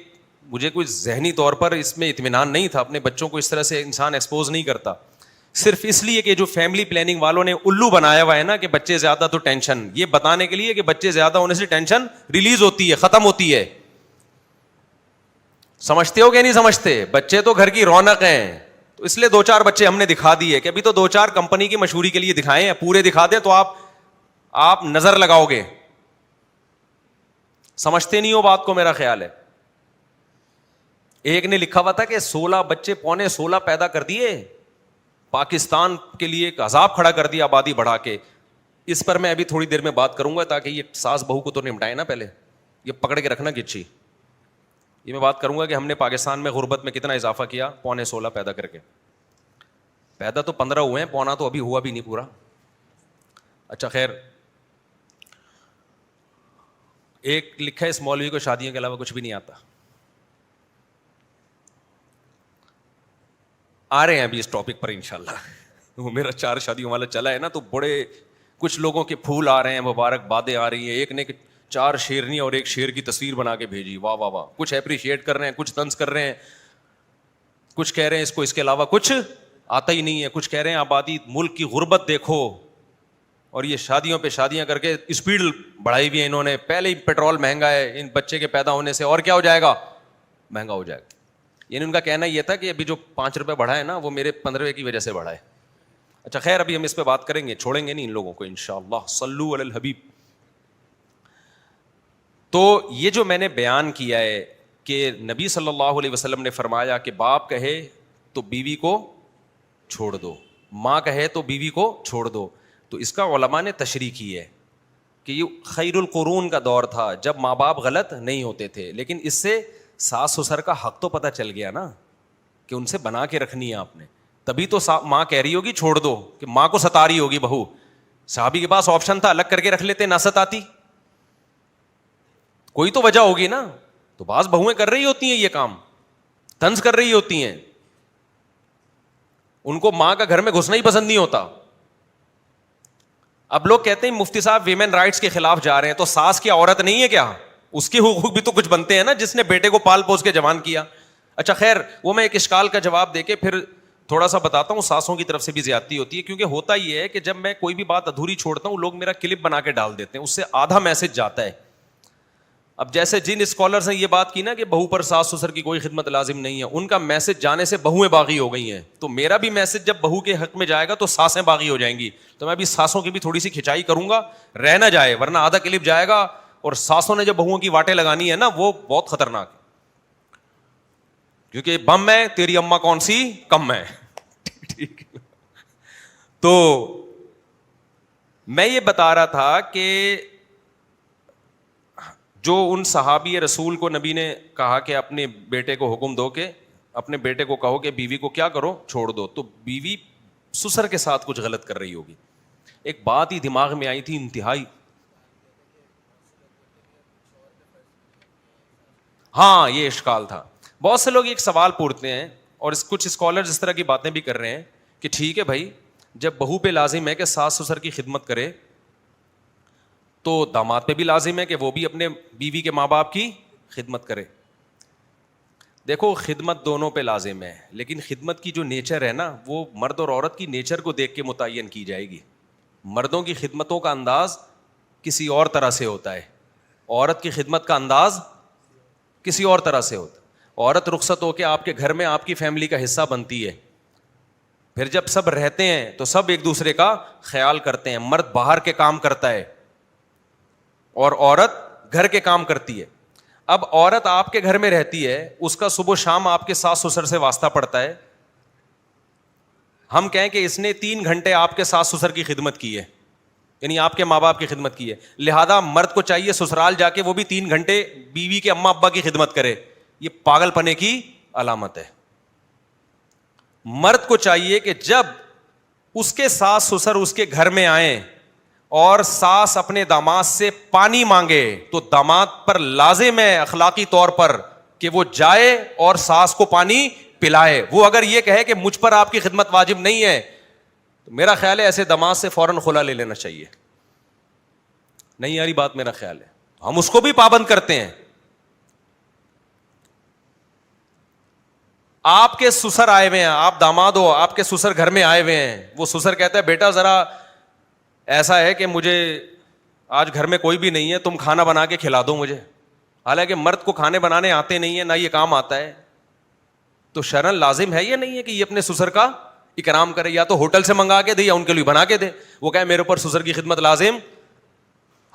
S1: مجھے کوئی ذہنی طور پر اس میں اطمینان نہیں تھا. اپنے بچوں کو اس طرح سے انسان ایکسپوز نہیں کرتا, صرف اس لیے کہ جو فیملی پلاننگ والوں نے الو بنایا ہوا ہے نا کہ بچے زیادہ تو ٹینشن, یہ بتانے کے لیے کہ بچے زیادہ ہونے سے ٹینشن ریلیز ہوتی ہے, ختم ہوتی ہے. سمجھتے ہو کہ نہیں سمجھتے؟ بچے تو گھر کی رونق ہیں, تو اس لیے 2-4 بچے ہم نے دکھا دیے کہ ابھی تو 2-4 کمپنی کی مشہوری کے لیے دکھائے ہیں, پورے دکھا دیں تو آپ نظر لگاؤ گے. سمجھتے نہیں ہو بات کو, میرا خیال ہے. ایک نے لکھا ہوا تھا کہ 16 بچے 15.5 پیدا کر دیے, پاکستان کے لیے ایک عذاب کھڑا کر دیا آبادی بڑھا کے. اس پر میں ابھی تھوڑی دیر میں بات کروں گا, تاکہ یہ ساس بہو کو تو نمٹائے نا, پہلے یہ پکڑ کے رکھنا گچھی. یہ میں بات کروں گا کہ ہم نے پاکستان میں غربت میں کتنا اضافہ کیا 15.5 پیدا کر کے. پیدا تو 15 ہوئے ہیں, پونا تو ابھی ہوا بھی نہیں پورا. اچھا خیر, ایک لکھا ہے اس مولوی کو شادیوں کے علاوہ کچھ بھی نہیں آتا. آ رہے ہیں ابھی اس ٹاپک پر انشاءاللہ. وہ میرا 4 شادیوں والا چلا ہے نا, تو بڑے کچھ لوگوں کے پھول آ رہے ہیں, مبارک بادیں آ رہی ہیں. ایک نے 4 شیرنی اور ایک شیر کی تصویر بنا کے بھیجی, واہ واہ واہ. کچھ اپریشیٹ کر رہے ہیں, کچھ طنز کر رہے ہیں, کچھ کہہ رہے ہیں اس کو اس کے علاوہ کچھ آتا ہی نہیں ہے, کچھ کہہ رہے ہیں آبادی ملک کی غربت دیکھو. اور یہ شادیوں پہ شادیاں کر کے اسپیڈ بڑھائی ہوئی ہے انہوں نے. پہلے ہی پیٹرول مہنگا ہے, ان بچے کے پیدا ہونے سے اور کیا ہو جائے گا, مہنگا ہو جائے گا. یعنی ان کا کہنا یہ تھا کہ ابھی جو 5 روپے بڑھا ہے نا, وہ میرے 15 کی وجہ سے بڑھا ہے. اچھا خیر, ابھی ہم اس پہ بات کریں گے, چھوڑیں گے نہیں ان لوگوں کو انشاءاللہ. صلو علی الحبیب. تو یہ جو میں نے بیان کیا ہے کہ نبی صلی اللہ علیہ وسلم نے فرمایا کہ باپ کہے تو بیوی کو چھوڑ دو, ماں کہے تو بیوی کو چھوڑ دو. تو اس کا علماء نے تشریح کی ہے کہ یہ خیر القرون کا دور تھا جب ماں باپ غلط نہیں ہوتے تھے. لیکن اس سے ساس سسر کا حق تو پتہ چل گیا نا کہ ان سے بنا کے رکھنی ہے آپ نے. تبھی تو ماں کہہ رہی ہوگی چھوڑ دو, کہ ماں کو ستا رہی ہوگی بہو. صحابی کے پاس آپشن تھا, الگ کر کے رکھ لیتے, نہ ستاتی. کوئی تو وجہ ہوگی نا. تو بعض بہویں کر رہی ہوتی ہیں یہ کام, طنز کر رہی ہوتی ہیں, ان کو ماں کا گھر میں گھسنا ہی پسند نہیں ہوتا. اب لوگ کہتے ہیں مفتی صاحب ویمن رائٹس کے خلاف جا رہے ہیں, تو ساس کیا عورت نہیں ہے کیا؟ اس کے حقوق بھی تو کچھ بنتے ہیں نا, جس نے بیٹے کو پال پوس کے جوان کیا. اچھا خیر, وہ میں ایک اشکال کا جواب دے کے پھر تھوڑا سا بتاتا ہوں. ساسوں کی طرف سے بھی زیادتی ہوتی ہے, کیونکہ ہوتا یہ ہے کہ جب میں کوئی بھی بات ادھوری چھوڑتا ہوں, لوگ میرا کلپ بنا کے ڈال دیتے ہیں, اس سے آدھا میسج جاتا ہے. اب جیسے جن اسکالرز نے یہ بات کی نا کہ بہو پر ساس سسر کی کوئی خدمت لازم نہیں ہے, ان کا میسج جانے سے بہویں باغی ہو گئی ہیں. تو میرا بھی میسج جب بہو کے حق میں جائے گا تو ساسیں باغی ہو جائیں گی. تو میں بھی ساسوں کی بھی تھوڑی سی کھچائی کروں گا, رہ نہ جائے, ورنہ آدھا کلپ جائے گا. اور ساسوں نے جب بہوؤں کی واٹیں لگانی ہے نا, وہ بہت خطرناک ہے, کیونکہ بم ہے, تیری اماں کون سی کم ہے. ٹھیک. تو میں یہ بتا رہا تھا کہ جو ان صحابی رسول کو نبی نے کہا کہ اپنے بیٹے کو حکم دو کہ اپنے بیٹے کو کہو کہ بیوی کو کیا کرو, چھوڑ دو. تو بیوی سسر کے ساتھ کچھ غلط کر رہی ہوگی. ایک بات ہی دماغ میں آئی تھی انتہائی, ہاں یہ اشکال تھا. بہت سے لوگ ایک سوال پوچھتے ہیں اور کچھ اسکالرز اس طرح کی باتیں بھی کر رہے ہیں کہ ٹھیک ہے بھائی, جب بہو پہ لازم ہے کہ ساس سسر کی خدمت کرے تو داماد پہ بھی لازم ہے کہ وہ بھی اپنے بیوی کے ماں باپ کی خدمت کرے. دیکھو خدمت دونوں پہ لازم ہے, لیکن خدمت کی جو نیچر ہے نا وہ مرد اور عورت کی نیچر کو دیکھ کے متعین کی جائے گی. مردوں کی خدمتوں کا انداز کسی اور طرح سے ہوتا ہے, عورت کی خدمت کا انداز کسی اور طرح سے ہوتا ہے. عورت رخصت ہو کے آپ کے گھر میں آپ کی فیملی کا حصہ بنتی ہے, پھر جب سب رہتے ہیں تو سب ایک دوسرے کا خیال کرتے ہیں. مرد باہر کے کام کرتا ہے اور عورت گھر کے کام کرتی ہے. اب عورت آپ کے گھر میں رہتی ہے, اس کا صبح و شام آپ کے ساس سسر سے واسطہ پڑتا ہے. ہم کہیں کہ اس نے 3 گھنٹے آپ کے ساس سسر کی خدمت کی ہے, یعنی آپ کے ماں باپ کی خدمت کی ہے, لہذا مرد کو چاہیے سسرال جا کے وہ بھی 3 گھنٹے بیوی کے اماں ابا کی خدمت کرے. یہ پاگل پنے کی علامت ہے. مرد کو چاہیے کہ جب اس کے ساس سسر اس کے گھر میں آئیں اور ساس اپنے داماد سے پانی مانگے تو داماد پر لازم ہے اخلاقی طور پر کہ وہ جائے اور ساس کو پانی پلائے. وہ اگر یہ کہے کہ مجھ پر آپ کی خدمت واجب نہیں ہے تو میرا خیال ہے ایسے داماد سے فوراً خلا لے لینا چاہیے. نہیں یاری بات, میرا خیال ہے ہم اس کو بھی پابند کرتے ہیں. آپ کے سسر آئے ہوئے ہیں, آپ داماد ہو, آپ کے سسر گھر میں آئے ہوئے ہیں, وہ سسر کہتا ہے بیٹا ذرا ایسا ہے کہ مجھے آج گھر میں کوئی بھی نہیں ہے, تم کھانا بنا کے کھلا دو مجھے. حالانکہ مرد کو کھانے بنانے آتے نہیں ہیں, نہ یہ کام آتا ہے, تو شرعن لازم ہے یہ نہیں ہے کہ یہ اپنے سسر کا اکرام کرے, یا تو ہوٹل سے منگا کے دے یا ان کے لیے بنا کے دے. وہ کہے میرے اوپر سسر کی خدمت لازم,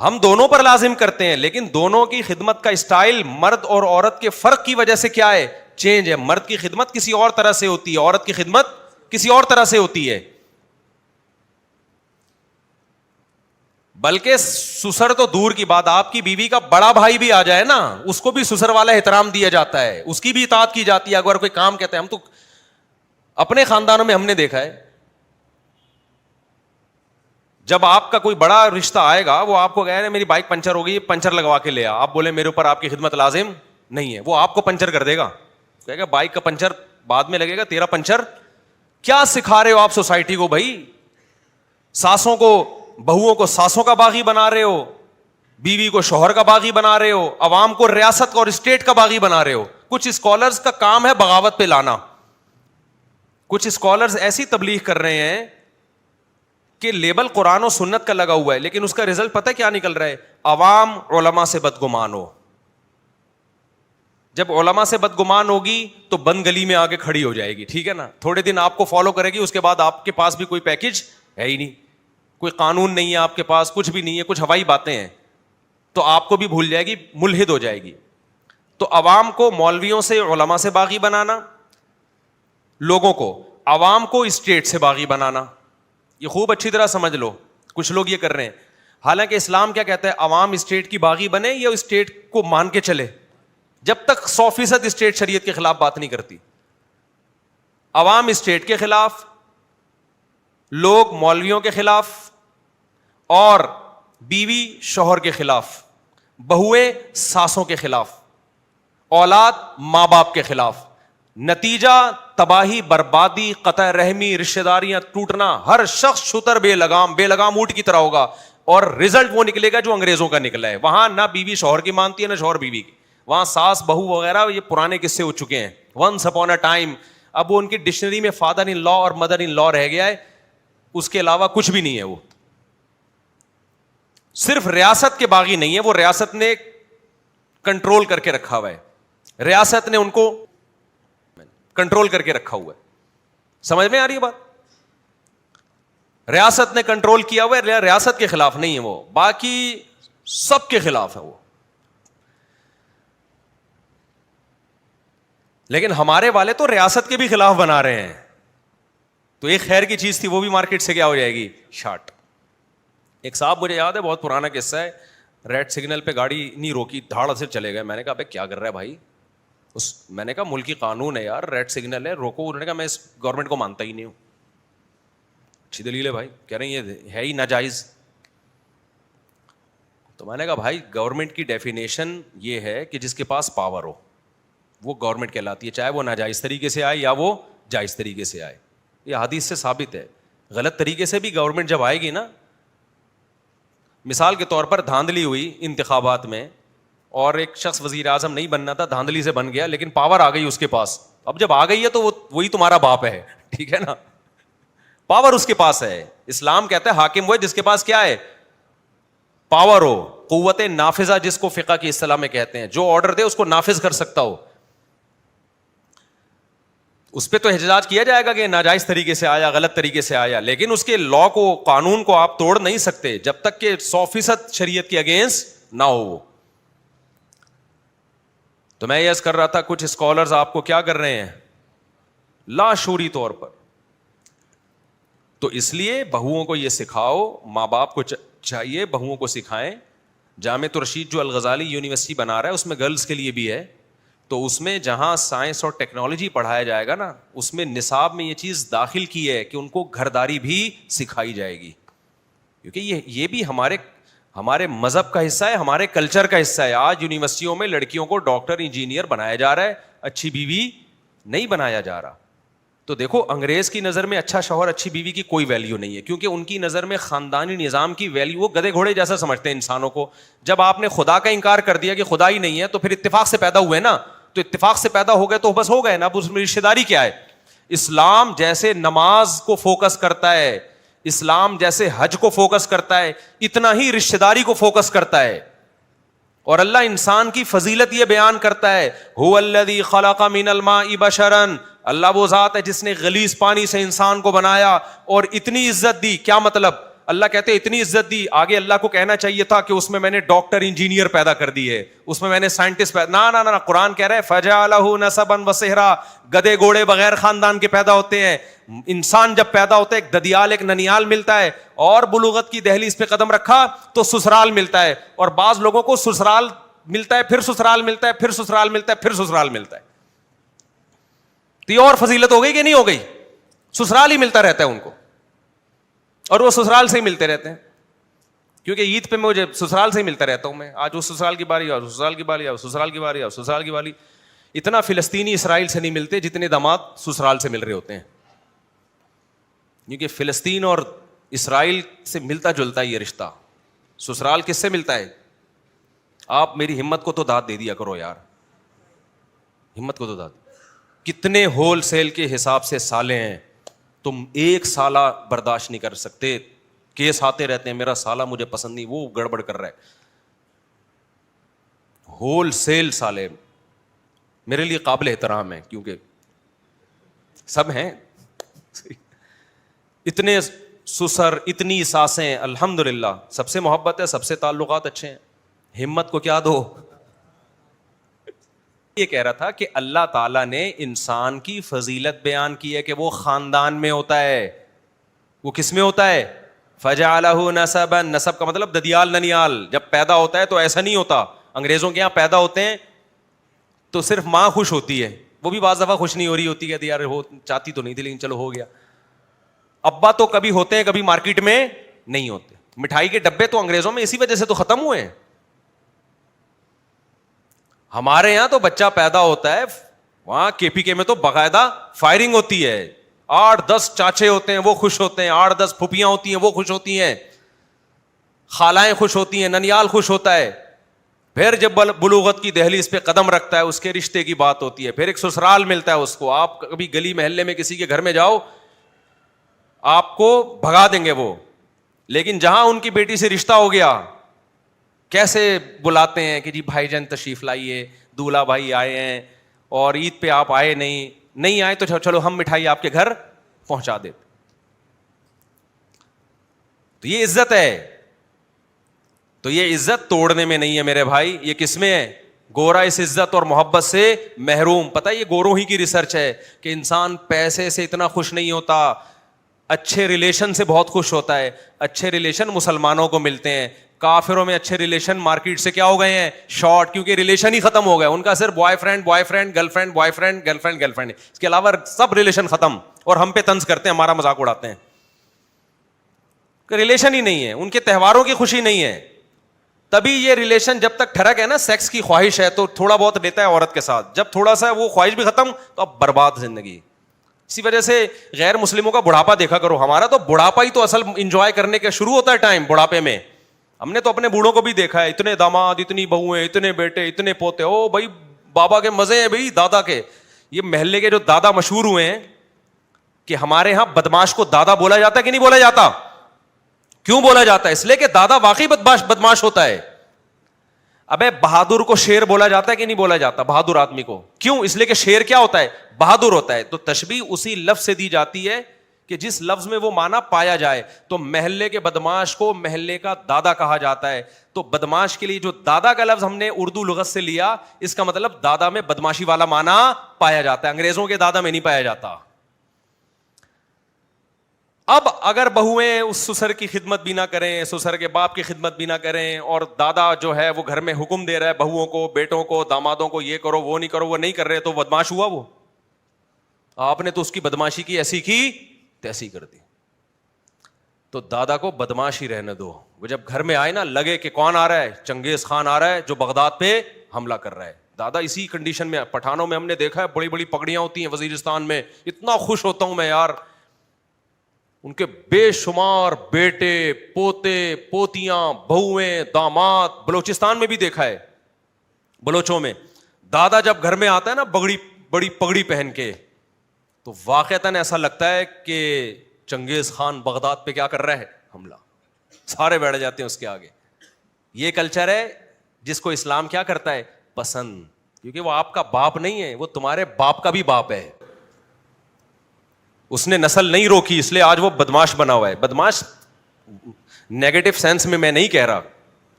S1: ہم دونوں پر لازم کرتے ہیں, لیکن دونوں کی خدمت کا اسٹائل مرد اور عورت کے فرق کی وجہ سے کیا ہے, چینج ہے. مرد کی خدمت کسی اور طرح سے ہوتی ہے, عورت کی خدمت کسی اور طرح سے ہوتی ہے. بلکہ سسر تو دور کی بات, آپ کی بیوی کا بڑا بھائی بھی آ جائے نا, اس کو بھی سسر والا احترام دیا جاتا ہے, اس کی بھی اطاعت کی جاتی ہے. اگر کوئی کام کہتے ہیں, ہم تو اپنے خاندانوں میں ہم نے دیکھا ہے, جب آپ کا کوئی بڑا رشتہ آئے گا وہ آپ کو کہے میری بائک پنچر ہو گئی, پنچر لگوا کے لے آ, آپ بولے میرے اوپر آپ کی خدمت لازم نہیں ہے, وہ آپ کو پنچر کر دے گا, کہے گا بائک کا پنچر بعد میں لگے گا, تیرا پنچر. کیا سکھا رہے ہو آپ سوسائٹی کو بھائی؟ ساسوں کو, بہوؤں کو ساسوں کا باغی بنا رہے ہو, بیوی کو شوہر کا باغی بنا رہے ہو, عوام کو ریاست اور اسٹیٹ کا باغی بنا رہے ہو. کچھ اسکالرز کا کام ہے بغاوت پہ لانا, کچھ اسکالرز ایسی تبلیغ کر رہے ہیں کہ لیبل قرآن و سنت کا لگا ہوا ہے, لیکن اس کا رزلٹ پتہ کیا نکل رہا ہے, عوام علماء سے بدگمان ہو. جب علماء سے بدگمان ہوگی تو بند گلی میں آگے کھڑی ہو جائے گی, ٹھیک ہے نا, تھوڑے دن آپ کو فالو کرے گی, اس کے بعد آپ کے پاس بھی کوئی پیکج ہے ہی نہیں, کوئی قانون نہیں ہے آپ کے پاس, کچھ بھی نہیں ہے, کچھ ہوائی باتیں ہیں, تو آپ کو بھی بھول جائے گی, ملحد ہو جائے گی. تو عوام کو مولویوں سے, علماء سے باغی بنانا, لوگوں کو, عوام کو اسٹیٹ سے باغی بنانا, یہ خوب اچھی طرح سمجھ لو. کچھ لوگ یہ کر رہے ہیں, حالانکہ اسلام کیا کہتا ہے, عوام اسٹیٹ کی باغی بنے یا اسٹیٹ کو مان کے چلے, جب تک 100% اسٹیٹ شریعت کے خلاف بات نہیں کرتی. عوام اسٹیٹ کے خلاف, لوگ مولویوں کے خلاف, اور بیوی شوہر کے خلاف, بہویں ساسوں کے خلاف, اولاد ماں باپ کے خلاف. نتیجہ تباہی, بربادی, قطع رحمی, رشتہ داریاں ٹوٹنا, ہر شخص شتر بے لگام اونٹ کی طرح ہوگا, اور رزلٹ وہ نکلے گا جو انگریزوں کا نکلا ہے. وہاں نہ بیوی شوہر کی مانتی ہے نہ شوہر بیوی کی, وہاں ساس بہو وغیرہ یہ پرانے قصے ہو چکے ہیں, ونس اپون اے ٹائم. اب وہ ان کی ڈکشنری میں فادر ان لا اور مدر ان لا رہ گیا ہے, اس کے علاوہ کچھ بھی نہیں ہے. وہ صرف ریاست کے باغی نہیں ہے, وہ ریاست نے کنٹرول کر کے رکھا ہوا ہے, ریاست نے ان کو کنٹرول کر کے رکھا ہوا ہے. سمجھ میں آ رہی ہے بات؟ ریاست نے کنٹرول کیا ہوا ہے, ریاست کے خلاف نہیں ہے وہ, باقی سب کے خلاف ہے وہ. لیکن ہمارے والے تو ریاست کے بھی خلاف بنا رہے ہیں. تو ایک خیر کی چیز تھی, وہ بھی مارکیٹ سے کیا ہو جائے گی, شارٹ. ایک صاحب, مجھے یاد ہے, بہت پرانا قصہ ہے, ریڈ سگنل پہ گاڑی نہیں روکی, دھاڑ سے چلے گئے. میں نے کہا بھائی کیا کر رہا ہے بھائی, میں نے کہا ملکی قانون ہے یار, ریڈ سگنل ہے, روکو. انہوں نے کہا میں اس گورنمنٹ کو مانتا ہی نہیں ہوں. اچھی دلیل ہے بھائی, کہہ رہے ہیں یہ ہے ہی ناجائز. تو میں نے کہا بھائی گورنمنٹ کی ڈیفینیشن یہ ہے کہ جس کے پاس پاور ہو, وہ گورنمنٹ کہلاتی ہے, چاہے وہ ناجائز طریقے سے آئے یا وہ جائز طریقے سے آئے. یہ حدیث سے ثابت ہے. غلط طریقے سے بھی گورنمنٹ جب آئے گی نا, مثال کے طور پر دھاندلی ہوئی انتخابات میں اور ایک شخص وزیر اعظم نہیں بننا تھا, دھاندلی سے بن گیا, لیکن پاور آ گئی اس کے پاس. اب جب آ گئی ہے تو وہی تمہارا باپ ہے, ٹھیک ہے نا, پاور اس کے پاس ہے. اسلام کہتا ہے حاکم وہ ہے جس کے پاس کیا ہے, پاور ہو, قوت نافذہ جس کو فقہ کی اصطلاح میں کہتے ہیں, جو آرڈر دے اس کو نافذ کر سکتا ہو. اس پہ تو احتجاج کیا جائے گا کہ ناجائز طریقے سے آیا, غلط طریقے سے آیا, لیکن اس کے لا کو, قانون کو آپ توڑ نہیں سکتے جب تک کہ 100% شریعت کے اگینسٹ نہ ہو. تو میں یہ عرض کر رہا تھا, کچھ اسکالرز آپ کو کیا کر رہے ہیں لاشعوری طور پر. تو اس لیے بہوؤں کو یہ سکھاؤ, ماں باپ کو چاہیے بہوؤں کو سکھائیں. جامعہ الرشید جو الغزالی یونیورسٹی بنا رہا ہے اس میں گرلز کے لیے بھی ہے, تو اس میں جہاں سائنس اور ٹیکنالوجی پڑھایا جائے گا نا, اس میں نصاب میں یہ چیز داخل کی ہے کہ ان کو گھرداری بھی سکھائی جائے گی, کیونکہ یہ بھی ہمارے مذہب کا حصہ ہے, ہمارے کلچر کا حصہ ہے. آج یونیورسٹیوں میں لڑکیوں کو ڈاکٹر, انجینئر بنایا جا رہا ہے, اچھی بیوی نہیں بنایا جا رہا. تو دیکھو, انگریز کی نظر میں اچھا شوہر, اچھی بیوی کی کوئی ویلیو نہیں ہے, کیونکہ ان کی نظر میں خاندانی نظام کی ویلیو, وہ گدھے گھوڑے جیسا سمجھتے ہیں انسانوں کو. جب آپ نے خدا کا انکار کر دیا کہ خدا ہی نہیں ہے, تو پھر اتفاق سے پیدا ہوئے نا, تو اتفاق سے پیدا ہو گئے تو بس ہو گئے نا, اب اس میں رشتہ داری کیا ہے. اسلام جیسے نماز کو فوکس کرتا ہے, اسلام جیسے حج کو فوکس کرتا ہے, اتنا ہی رشتہ داری کو فوکس کرتا ہے. اور اللہ انسان کی فضیلت یہ بیان کرتا ہے, هو الذی خلق من الماء بشرا, اللہ وہ ذات ہے جس نے غلیظ پانی سے انسان کو بنایا اور اتنی عزت دی. کیا مطلب؟ اللہ کہتے ہیں اتنی عزت دی, آگے اللہ کو کہنا چاہیے تھا کہ اس میں نے ڈاکٹر, انجینئر پیدا کر دی ہے, اس میں نے سائنٹسٹ پیدا, نہ قرآن کہہ رہا ہے فجعلہ نسبا وصہرا, گدھے گھوڑے بغیر خاندان کے پیدا ہوتے ہیں. انسان جب پیدا ہوتا ہے ایک ددیال, ایک ننیال ملتا ہے, اور بلوغت کی دہلیز پہ قدم رکھا تو سسرال ملتا ہے. اور بعض لوگوں کو سسرال ملتا ہے, پھر سسرال ملتا ہے, پھر سسرال ملتا ہے, پھر سسرال ملتا ہے. تو یہ اور فضیلت ہو گئی کہ نہیں ہو گئی؟ سسرال ہی ملتا رہتا ہے ان کو, اور وہ سسرال سے ہی ملتے رہتے ہیں. کیونکہ عید پہ مجھے سسرال سے ہی ملتا رہتا ہوں میں, آج وہ سسرال کی باری, اور سسرال کی باری, اور سسرال کی باری, اور سسرال کی باری. اتنا فلسطینی اسرائیل سے نہیں ملتے جتنے داماد سسرال سے مل رہے ہوتے ہیں, کیونکہ فلسطین اور اسرائیل سے ملتا جلتا ہے یہ رشتہ. سسرال کس سے ملتا ہے؟ آپ میری ہمت کو تو داد دے دیا کرو یار, ہمت کو تو داد. کتنے ہول سیل کے حساب سے سالے ہیں, تم ایک سالہ برداشت نہیں کر سکتے, کیس آتے رہتے ہیں, میرا سالہ مجھے پسند نہیں, وہ گڑبڑ کر رہا ہے. ہول سیل سالے میرے لیے قابل احترام ہیں, کیونکہ سب ہیں اتنے سسر, اتنی ساسیں, الحمدللہ سب سے محبت ہے, سب سے تعلقات اچھے ہیں. ہمت کو کیا دو. یہ کہہ رہا تھا کہ اللہ تعالیٰ نے انسان کی فضیلت بیان کی ہے کہ وہ خاندان میں ہوتا ہے. وہ کس میں ہوتا ہے؟ فجعلہ نسبا, نسب کا مطلب ددیال, ننیال. جب پیدا ہوتا ہے تو ایسا نہیں ہوتا, انگریزوں کے یہاں پیدا ہوتے ہیں تو صرف ماں خوش ہوتی ہے, وہ بھی بعض دفعہ خوش نہیں ہو رہی ہوتی, کہتی یار ہو چاہتی تو نہیں تھی لیکن چلو ہو گیا. ابا تو کبھی ہوتے ہیں, کبھی مارکیٹ میں نہیں ہوتے. مٹھائی کے ڈبے تو انگریزوں میں اسی وجہ سے تو ختم ہوئے ہیں. ہمارے یہاں تو بچہ پیدا ہوتا ہے, وہاں کے پی کے میں تو باقاعدہ فائرنگ ہوتی ہے, 8-10 چاچے ہوتے ہیں وہ خوش ہوتے ہیں, 8-10 پھوپھیاں ہوتی ہیں وہ خوش ہوتی ہیں, خالائیں خوش ہوتی ہیں, ننیال خوش ہوتا ہے. پھر جب بلوغت کی دہلیز پہ قدم رکھتا ہے, اس کے رشتے کی بات ہوتی ہے, پھر ایک سسرال ملتا ہے اس کو. آپ کبھی گلی محلے میں کسی کے گھر میں جاؤ, آپ کو بھگا دیں گے وہ, لیکن جہاں ان کی بیٹی سے رشتہ ہو گیا, کیسے بلاتے ہیں کہ جی بھائی جان تشریف لائیے, دولہا بھائی آئے ہیں, اور عید پہ آپ آئے نہیں آئے تو چلو ہم مٹھائی آپ کے گھر پہنچا دیتے. تو یہ عزت ہے. تو یہ عزت توڑنے میں نہیں ہے میرے بھائی, یہ کس میں ہے؟ گورا اس عزت اور محبت سے محروم. پتہ ہے یہ گوروں ہی کی ریسرچ ہے کہ انسان پیسے سے اتنا خوش نہیں ہوتا, اچھے ریلیشن سے بہت خوش ہوتا ہے. اچھے ریلیشن مسلمانوں کو ملتے ہیں, کافروں میں اچھے ریلیشن مارکیٹ سے کیا ہو گئے ہیں؟ شارٹ, کیونکہ ریلیشن ہی ختم ہو گئے ان کا. صرف boyfriend girlfriend, boyfriend girlfriend, اس کے علاوہ سب ریلیشن ختم, اور ہم پہ طنز کرتے ہیں, ہمارا مذاق اڑاتے ہیں. ریلیشن ہی نہیں ہے, ان کے تہواروں کی خوشی نہیں ہے. تبھی یہ ریلیشن جب تک ٹھڑک ہے نا, سیکس کی خواہش ہے تو تھوڑا بہت لیتا ہے عورت کے ساتھ, جب تھوڑا سا وہ خواہش بھی ختم تو اب برباد زندگی. اسی وجہ سے غیر مسلموں کا بڑھاپا دیکھا کرو, ہمارا تو بڑھاپا ہی تو اصل انجوائے کرنے کا شروع ہوتا ہے ٹائم بڑھاپے میں. ہم نے تو اپنے بوڑھوں کو بھی دیکھا ہے, اتنے داماد, اتنی بہویں, اتنے بیٹے, اتنے پوتے, او بھائی بابا کے مزے ہیں بھائی دادا کے. یہ محلے کے جو دادا مشہور ہوئے ہیں کہ ہمارے یہاں بدماش کو دادا بولا جاتا ہے کہ نہیں بولا جاتا؟ کیوں بولا جاتا ہے؟ اس لیے کہ دادا واقعی بدماش ہوتا ہے. ابے بہادر کو شیر بولا جاتا ہے کہ نہیں بولا جاتا؟ بہادر آدمی کو کیوں؟ اس لیے کہ شیر کیا ہوتا ہے؟ بہادر ہوتا ہے. تو تشبیہ اسی لفظ سے دی جاتی ہے کہ جس لفظ میں وہ معنی پایا جائے. تو محلے کے بدماش کو محلے کا دادا کہا جاتا ہے. تو بدماش کے لیے جو دادا کا لفظ ہم نے اردو لغت سے لیا, اس کا مطلب دادا میں بدماشی والا معنی پایا جاتا ہے, انگریزوں کے دادا میں نہیں پایا جاتا. اب اگر بہویں اس سسر کی خدمت بھی نہ کریں, سسر کے باپ کی خدمت بھی نہ کریں, اور دادا جو ہے وہ گھر میں حکم دے رہا ہے بہوؤں کو, بیٹوں کو, دامادوں کو, یہ کرو وہ نہیں کرو, وہ نہیں کر رہے, تو بدماش ہوا وہ. آپ نے تو اس کی بدماشی کی, ایسی کی تیسی کر دی. تو دادا کو بدماش ہی رہنے دو. وہ جب گھر میں آئے نا, لگے کہ کون آ رہا ہے؟ چنگیز خان آ رہا ہے جو بغداد پہ حملہ کر رہا ہے. دادا اسی کنڈیشن میں, پٹھانوں میں ہم نے دیکھا ہے بڑی بڑی پگڑیاں ہوتی ہیں وزیرستان میں, اتنا خوش ہوتا ہوں میں یار, ان کے بے شمار بیٹے, پوتے, پوتیاں, بہویں, داماد. بلوچستان میں بھی دیکھا ہے, بلوچوں میں دادا جب گھر میں آتا ہے نا بڑی پگڑی پہن کے, تو واقعتاً ایسا لگتا ہے کہ چنگیز خان بغداد پہ کیا کر رہا ہے؟ حملہ. سارے بیٹھ جاتے ہیں اس کے آگے. یہ کلچر ہے جس کو اسلام کیا کرتا ہے؟ پسند. کیونکہ وہ آپ کا باپ نہیں ہے, وہ تمہارے باپ کا بھی باپ ہے. اس نے نسل نہیں روکی, اس لیے آج وہ بدماش بنا ہوا ہے. بدماش نیگیٹو سینس میں نہیں کہہ رہا,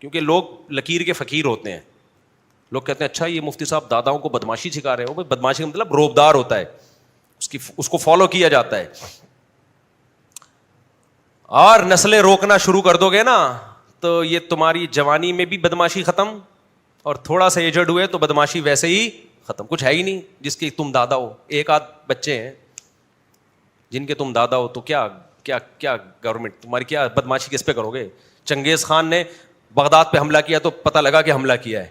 S1: کیونکہ لوگ لکیر کے فقیر ہوتے ہیں. لوگ کہتے ہیں اچھا یہ مفتی صاحب داداؤں کو بدماشی سکھا رہے ہو. بدماشی کا مطلب روبدار ہوتا ہے, اس کو فالو کیا جاتا ہے. اور نسلیں روکنا شروع کر دو گے نا, تو یہ تمہاری جوانی میں بھی بدماشی ختم, اور تھوڑا سا ایجڈ ہوئے تو بدماشی ویسے ہی ختم. کچھ ہے ہی نہیں جس کے تم دادا ہو. ایک آدھ بچے ہیں جن کے تم دادا ہو, تو کیا کیا کیا گورنمنٹ تمہاری کیا بدماشی کس پہ کرو گے؟ چنگیز خان نے بغداد پہ حملہ کیا تو پتہ لگا کہ حملہ کیا ہے.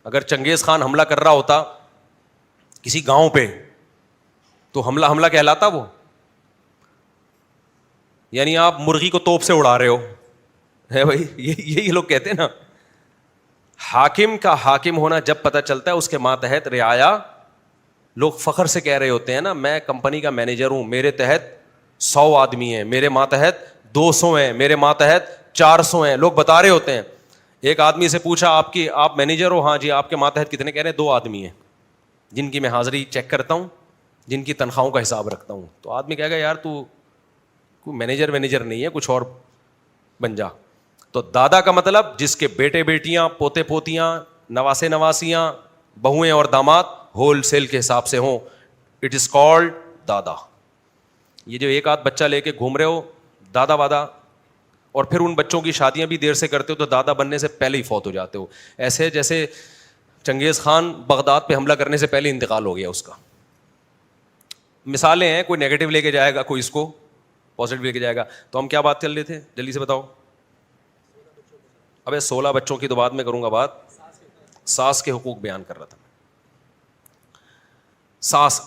S1: اگر چنگیز خان حملہ کر رہا ہوتا کسی گاؤں پہ تو حملہ کہلاتا وہ. یعنی آپ مرغی کو توپ سے اڑا رہے ہو, ہے بھائی. یہی لوگ کہتے ہیں نا, حاکم کا حاکم ہونا جب پتہ چلتا ہے اس کے ماتحت رعایا. لوگ فخر سے کہہ رہے ہوتے ہیں نا, میں کمپنی کا مینیجر ہوں, میرے تحت 100 آدمی ہیں, میرے ماتحت 200 ہیں, میرے ماتحت 400 ہیں. لوگ بتا رہے ہوتے ہیں. ایک آدمی سے پوچھا آپ مینیجر ہو؟ ہاں جی. آپ کے ماتحت کتنے؟ کہہ رہے 2 آدمی ہیں جن کی میں حاضری چیک کرتا ہوں, جن کی تنخواہوں کا حساب رکھتا ہوں. تو آدمی کہے گا یار تو کوئی مینیجر نہیں ہے, کچھ اور بن جا. تو دادا کا مطلب جس کے بیٹے بیٹیاں, پوتے پوتیاں, نواسے نواسیاں, بہویں اور داماد ہول سیل کے حساب سے ہوں. اٹ از کالڈ دادا. یہ جو ایک آدھ بچہ لے کے گھوم رہے ہو دادا وادا, اور پھر ان بچوں کی شادیاں بھی دیر سے کرتے ہو تو دادا بننے سے پہلے ہی فوت ہو جاتے ہو. ایسے جیسے چنگیز خان بغداد پہ حملہ کرنے سے پہلے انتقال ہو گیا اس کا. مثالیں ہیں, کوئی نیگیٹو لے کے جائے گا, کوئی اس کو پازیٹیو لے کے جائے گا. تو ہم کیا بات کر رہے تھے, جلدی سے بتاؤ. ابے 16 بچوں کی تو بعد میں کروں گا بات. ساس کے حقوق بیان کر رہا تھا. ساس,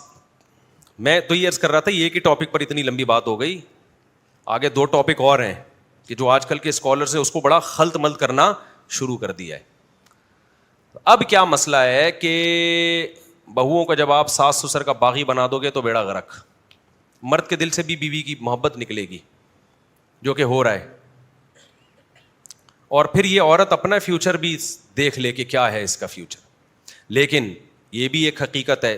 S1: میں تو یہ عرض کر رہا تھا یہ کہ ٹاپک پر اتنی لمبی بات ہو گئی, آگے 2 ٹاپک اور ہیں کہ جو آج کل کے اسکالر سے اس کو بڑا خلط ملط کرنا شروع کر دیا ہے. اب کیا مسئلہ ہے کہ بہوؤں کا جب آپ ساس سسر کا باغی بنا دو گے تو بیڑا غرق. مرد کے دل سے بھی بیوی کی محبت نکلے گی, جو کہ ہو رہا ہے. اور پھر یہ عورت اپنا فیوچر بھی دیکھ لے کہ کیا ہے اس کا فیوچر. لیکن یہ بھی ایک حقیقت ہے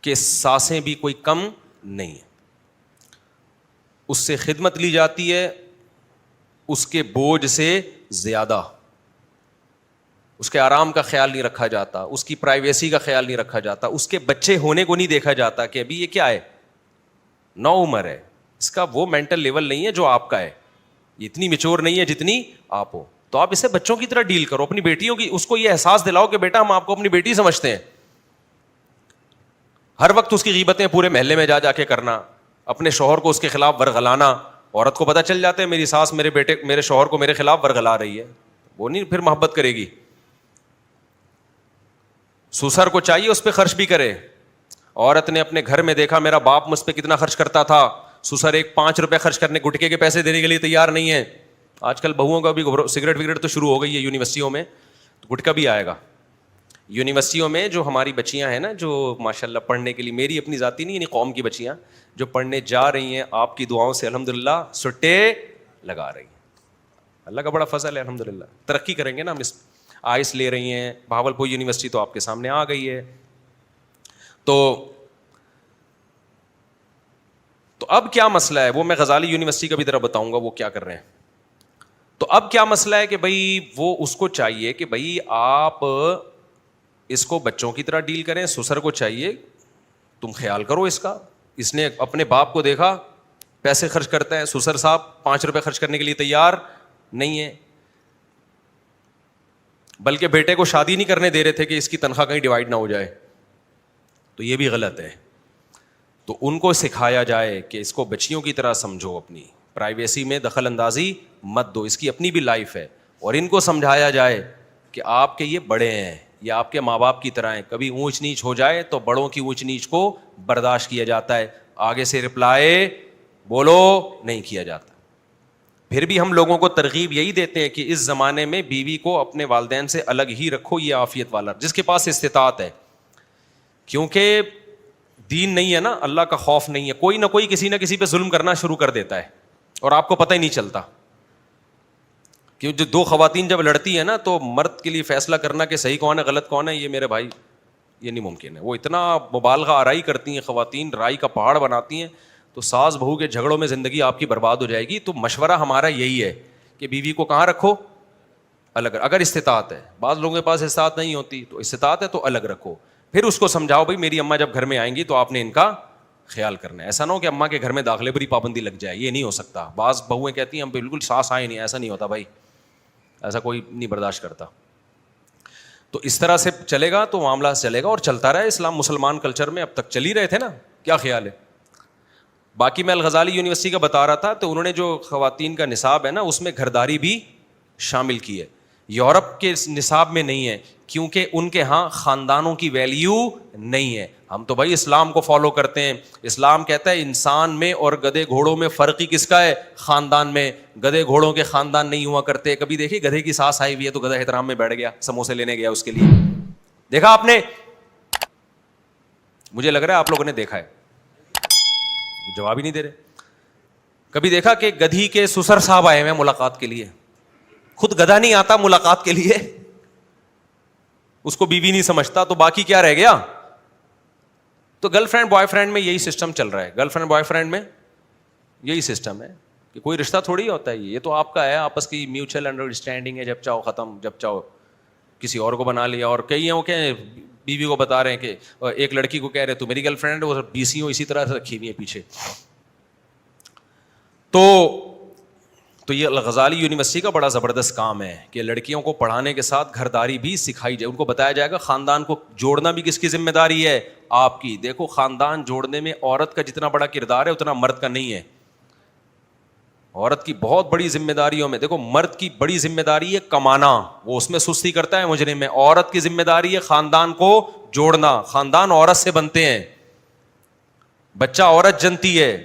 S1: کہ ساسیں بھی کوئی کم نہیں ہیں. اس سے خدمت لی جاتی ہے اس کے بوجھ سے زیادہ. اس کے آرام کا خیال نہیں رکھا جاتا, اس کی پرائیویسی کا خیال نہیں رکھا جاتا, اس کے بچے ہونے کو نہیں دیکھا جاتا کہ ابھی یہ کیا ہے, نو عمر ہے, اس کا وہ مینٹل لیول نہیں ہے جو آپ کا ہے, یہ اتنی میچور نہیں ہے جتنی آپ ہو. تو آپ اسے بچوں کی طرح ڈیل کرو, اپنی بیٹیوں کی. اس کو یہ احساس دلاؤ کہ بیٹا ہم آپ کو اپنی بیٹی سمجھتے ہیں. ہر وقت اس کی غیبتیں پورے محلے میں جا کے کرنا, اپنے شوہر کو اس کے خلاف ورغلانا, عورت کو پتہ چل جاتا ہے میری ساس میرے شوہر کو میرے خلاف ورغلا رہی ہے, وہ نہیں پھر محبت کرے گی. سسر کو چاہیے اس پہ خرچ بھی کرے. عورت نے اپنے گھر میں دیکھا میرا باپ مجھ پہ کتنا خرچ کرتا تھا, سسر ایک 5 روپے خرچ کرنے, گٹکے کے پیسے دینے کے لیے تیار نہیں ہے. آج کل بہوؤں کا بھی سگریٹ وگریٹ تو شروع ہو گئی ہے یونیورسٹیوں میں, تو گٹکا بھی آئے گا یونیورسٹیوں میں. جو ہماری بچیاں ہیں نا جو ماشاء اللہ پڑھنے کے لیے, میری اپنی ذاتی نہیں یعنی قوم کی بچیاں جو پڑھنے جا رہی ہیں, آپ کی دعاؤں سے الحمدللہ سٹے لگا رہی ہیں. اللہ کا بڑا فضل ہے الحمدللہ. ترقی کریں گے نا ہم, اس آئس لے رہی ہیں, بھاولپور یونیورسٹی تو آپ کے سامنے آ گئی ہے. تو اب کیا مسئلہ ہے, وہ میں غزالی یونیورسٹی کا بھی ذرا بتاؤں گا وہ کیا کر رہے ہیں. تو اب کیا مسئلہ ہے کہ بھائی وہ اس کو چاہیے کہ بھائی آپ اس کو بچوں کی طرح ڈیل کریں, سسر کو چاہیے تم خیال کرو اس کا. اس نے اپنے باپ کو دیکھا پیسے خرچ کرتا ہے, سسر صاحب 5 روپے خرچ کرنے کے لیے تیار نہیں ہے, بلکہ بیٹے کو شادی نہیں کرنے دے رہے تھے کہ اس کی تنخواہ کہیں ڈیوائڈ نہ ہو جائے. تو یہ بھی غلط ہے. تو ان کو سکھایا جائے کہ اس کو بچیوں کی طرح سمجھو, اپنی پرائیویسی میں دخل اندازی مت دو, اس کی اپنی بھی لائف ہے. اور ان کو سمجھایا جائے کہ آپ کے یہ بڑے ہیں, یہ آپ کے ماں باپ کی طرح ہیں, کبھی اونچ نیچ ہو جائے تو بڑوں کی اونچ نیچ کو برداشت کیا جاتا ہے, آگے سے رپلائی بولو نہیں کیا جاتا. پھر بھی ہم لوگوں کو ترغیب یہی دیتے ہیں کہ اس زمانے میں بیوی کو اپنے والدین سے الگ ہی رکھو, یہ عافیت والا جس کے پاس استطاعت ہے. کیونکہ دین نہیں ہے نا, اللہ کا خوف نہیں ہے, کوئی نہ کوئی کسی نہ کسی پہ ظلم کرنا شروع کر دیتا ہے اور آپ کو پتہ ہی نہیں چلتا. کہ جو 2 خواتین جب لڑتی ہیں نا تو مرد کے لیے فیصلہ کرنا کہ صحیح کون ہے غلط کون ہے, یہ میرے بھائی یہ نہیں ممکن ہے. وہ اتنا مبالغہ آرائی کرتی ہیں خواتین, رائی کا پہاڑ بناتی ہیں, تو ساس بہو کے جھگڑوں میں زندگی آپ کی برباد ہو جائے گی. تو مشورہ ہمارا یہی ہے کہ بیوی کو کہاں رکھو, الگ, اگر استطاعت ہے. بعض لوگوں کے پاس استطاعت نہیں ہوتی, تو استطاعت ہے تو الگ رکھو. پھر اس کو سمجھاؤ بھائی میری اماں جب گھر میں آئیں گی تو آپ نے ان کا خیال کرنا ہے. ایسا نہ ہو کہ اماں کے گھر میں داخلے پر ہی پابندی لگ جائے, یہ نہیں ہو سکتا. بعض بہویں کہتی ہیں ہم بالکل ساس آئے نہیں, ایسا نہیں ہوتا بھائی, ایسا کوئی نہیں برداشت کرتا. تو اس طرح سے چلے گا تو معاملہ چلے گا اور چلتا رہا. اسلام مسلمان کلچر میں اب تک چل ہی رہے تھے نا, کیا خیال ہے. باقی میں الغزالی یونیورسٹی کا بتا رہا تھا, تو انہوں نے جو خواتین کا نصاب ہے نا اس میں گھرداری بھی شامل کی ہے. یورپ کے نصاب میں نہیں ہے, کیونکہ ان کے ہاں خاندانوں کی ویلیو نہیں ہے. ہم تو بھائی اسلام کو فالو کرتے ہیں. اسلام کہتا ہے انسان میں اور گدھے گھوڑوں میں فرق ہی کس کا ہے, خاندان میں. گدھے گھوڑوں کے خاندان نہیں ہوا کرتے. کبھی دیکھیے گدھے کی ساس آئی ہوئی ہے تو گدھا احترام میں بیٹھ گیا, سموسے لینے گیا اس کے لیے, دیکھا آپ نے؟ مجھے لگ رہا ہے آپ لوگوں نے دیکھا ہے, جواب ہی نہیں دے رہے. کبھی دیکھا کہ گدھی کے سسر صاحب آئے ہیں ملاقات کے لیے, خود گدھا نہیں آتا ملاقات کے لیے, اس کو بیوی نہیں سمجھتا, تو باقی کیا رہ گیا؟ تو گرل فرینڈ بوائے فرینڈ میں یہی سسٹم چل رہا ہے. گرل فرینڈ بوائے فرینڈ میں یہی سسٹم ہے کہ کوئی رشتہ تھوڑی ہوتا ہے, یہ تو آپ کا ہے آپس کی میوچل انڈرسٹینڈنگ ہے, جب چاہو ختم, جب چاہو کسی اور کو بنا لیا. اور کئی ہیں وہ کہ بیوی کو بتا رہے ہیں کہ ایک لڑکی کو کہہ رہے تو میری گرل فرینڈ, وہ 20 اسی طرح سے رکھی ہوئی ہے پیچھے. تو یہ الغزالی یونیورسٹی کا بڑا زبردست کام ہے کہ لڑکیوں کو پڑھانے کے ساتھ گھرداری بھی سکھائی جائے. ان کو بتایا جائے گا خاندان کو جوڑنا بھی کس کی ذمہ داری ہے, آپ کی. دیکھو خاندان جوڑنے میں عورت کا جتنا بڑا کردار ہے اتنا مرد کا نہیں ہے. عورت کی بہت بڑی ذمہ داریوں میں دیکھو, مرد کی بڑی ذمہ داری ہے کمانا, وہ اس میں سستی کرتا ہے مجرم میں. عورت کی ذمہ داری ہے خاندان کو جوڑنا. خاندان عورت سے بنتے ہیں, بچہ عورت جنتی ہے.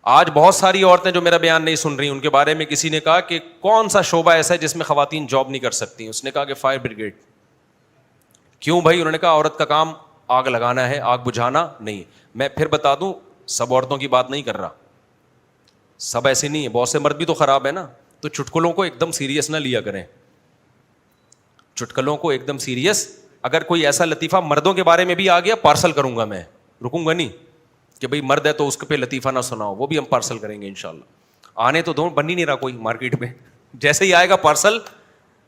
S1: آج بہت ساری عورتیں جو میرا بیان نہیں سن رہی, ان کے بارے میں کسی نے کہا کہ کون سا شعبہ ایسا ہے جس میں خواتین جاب نہیں کر سکتی. اس نے کہا کہ فائر بریگیڈ. کیوں بھائی؟ انہوں نے کہا عورت کا کام آگ لگانا ہے, آگ بجھانا نہیں. میں پھر بتا دوں, سب عورتوں کی بات نہیں کر رہا, سب ایسے نہیں ہے, بہت سے مرد بھی تو خراب ہے نا. تو چٹکلوں کو ایک دم سیریس نہ لیا کریں, چٹکلوں کو ایک دم سیریس. اگر کوئی ایسا لطیفہ مردوں کے بارے میں بھی آ گیا, پارسل کروں گا, میں رکوں گا نہیں کہ بھئی مرد ہے تو اس پہ لطیفہ نہ سناؤ, وہ بھی ہم پارسل کریں گے انشاءاللہ. آنے تو دو, بن ہی نہیں رہا کوئی مارکیٹ میں, جیسے ہی آئے گا پارسل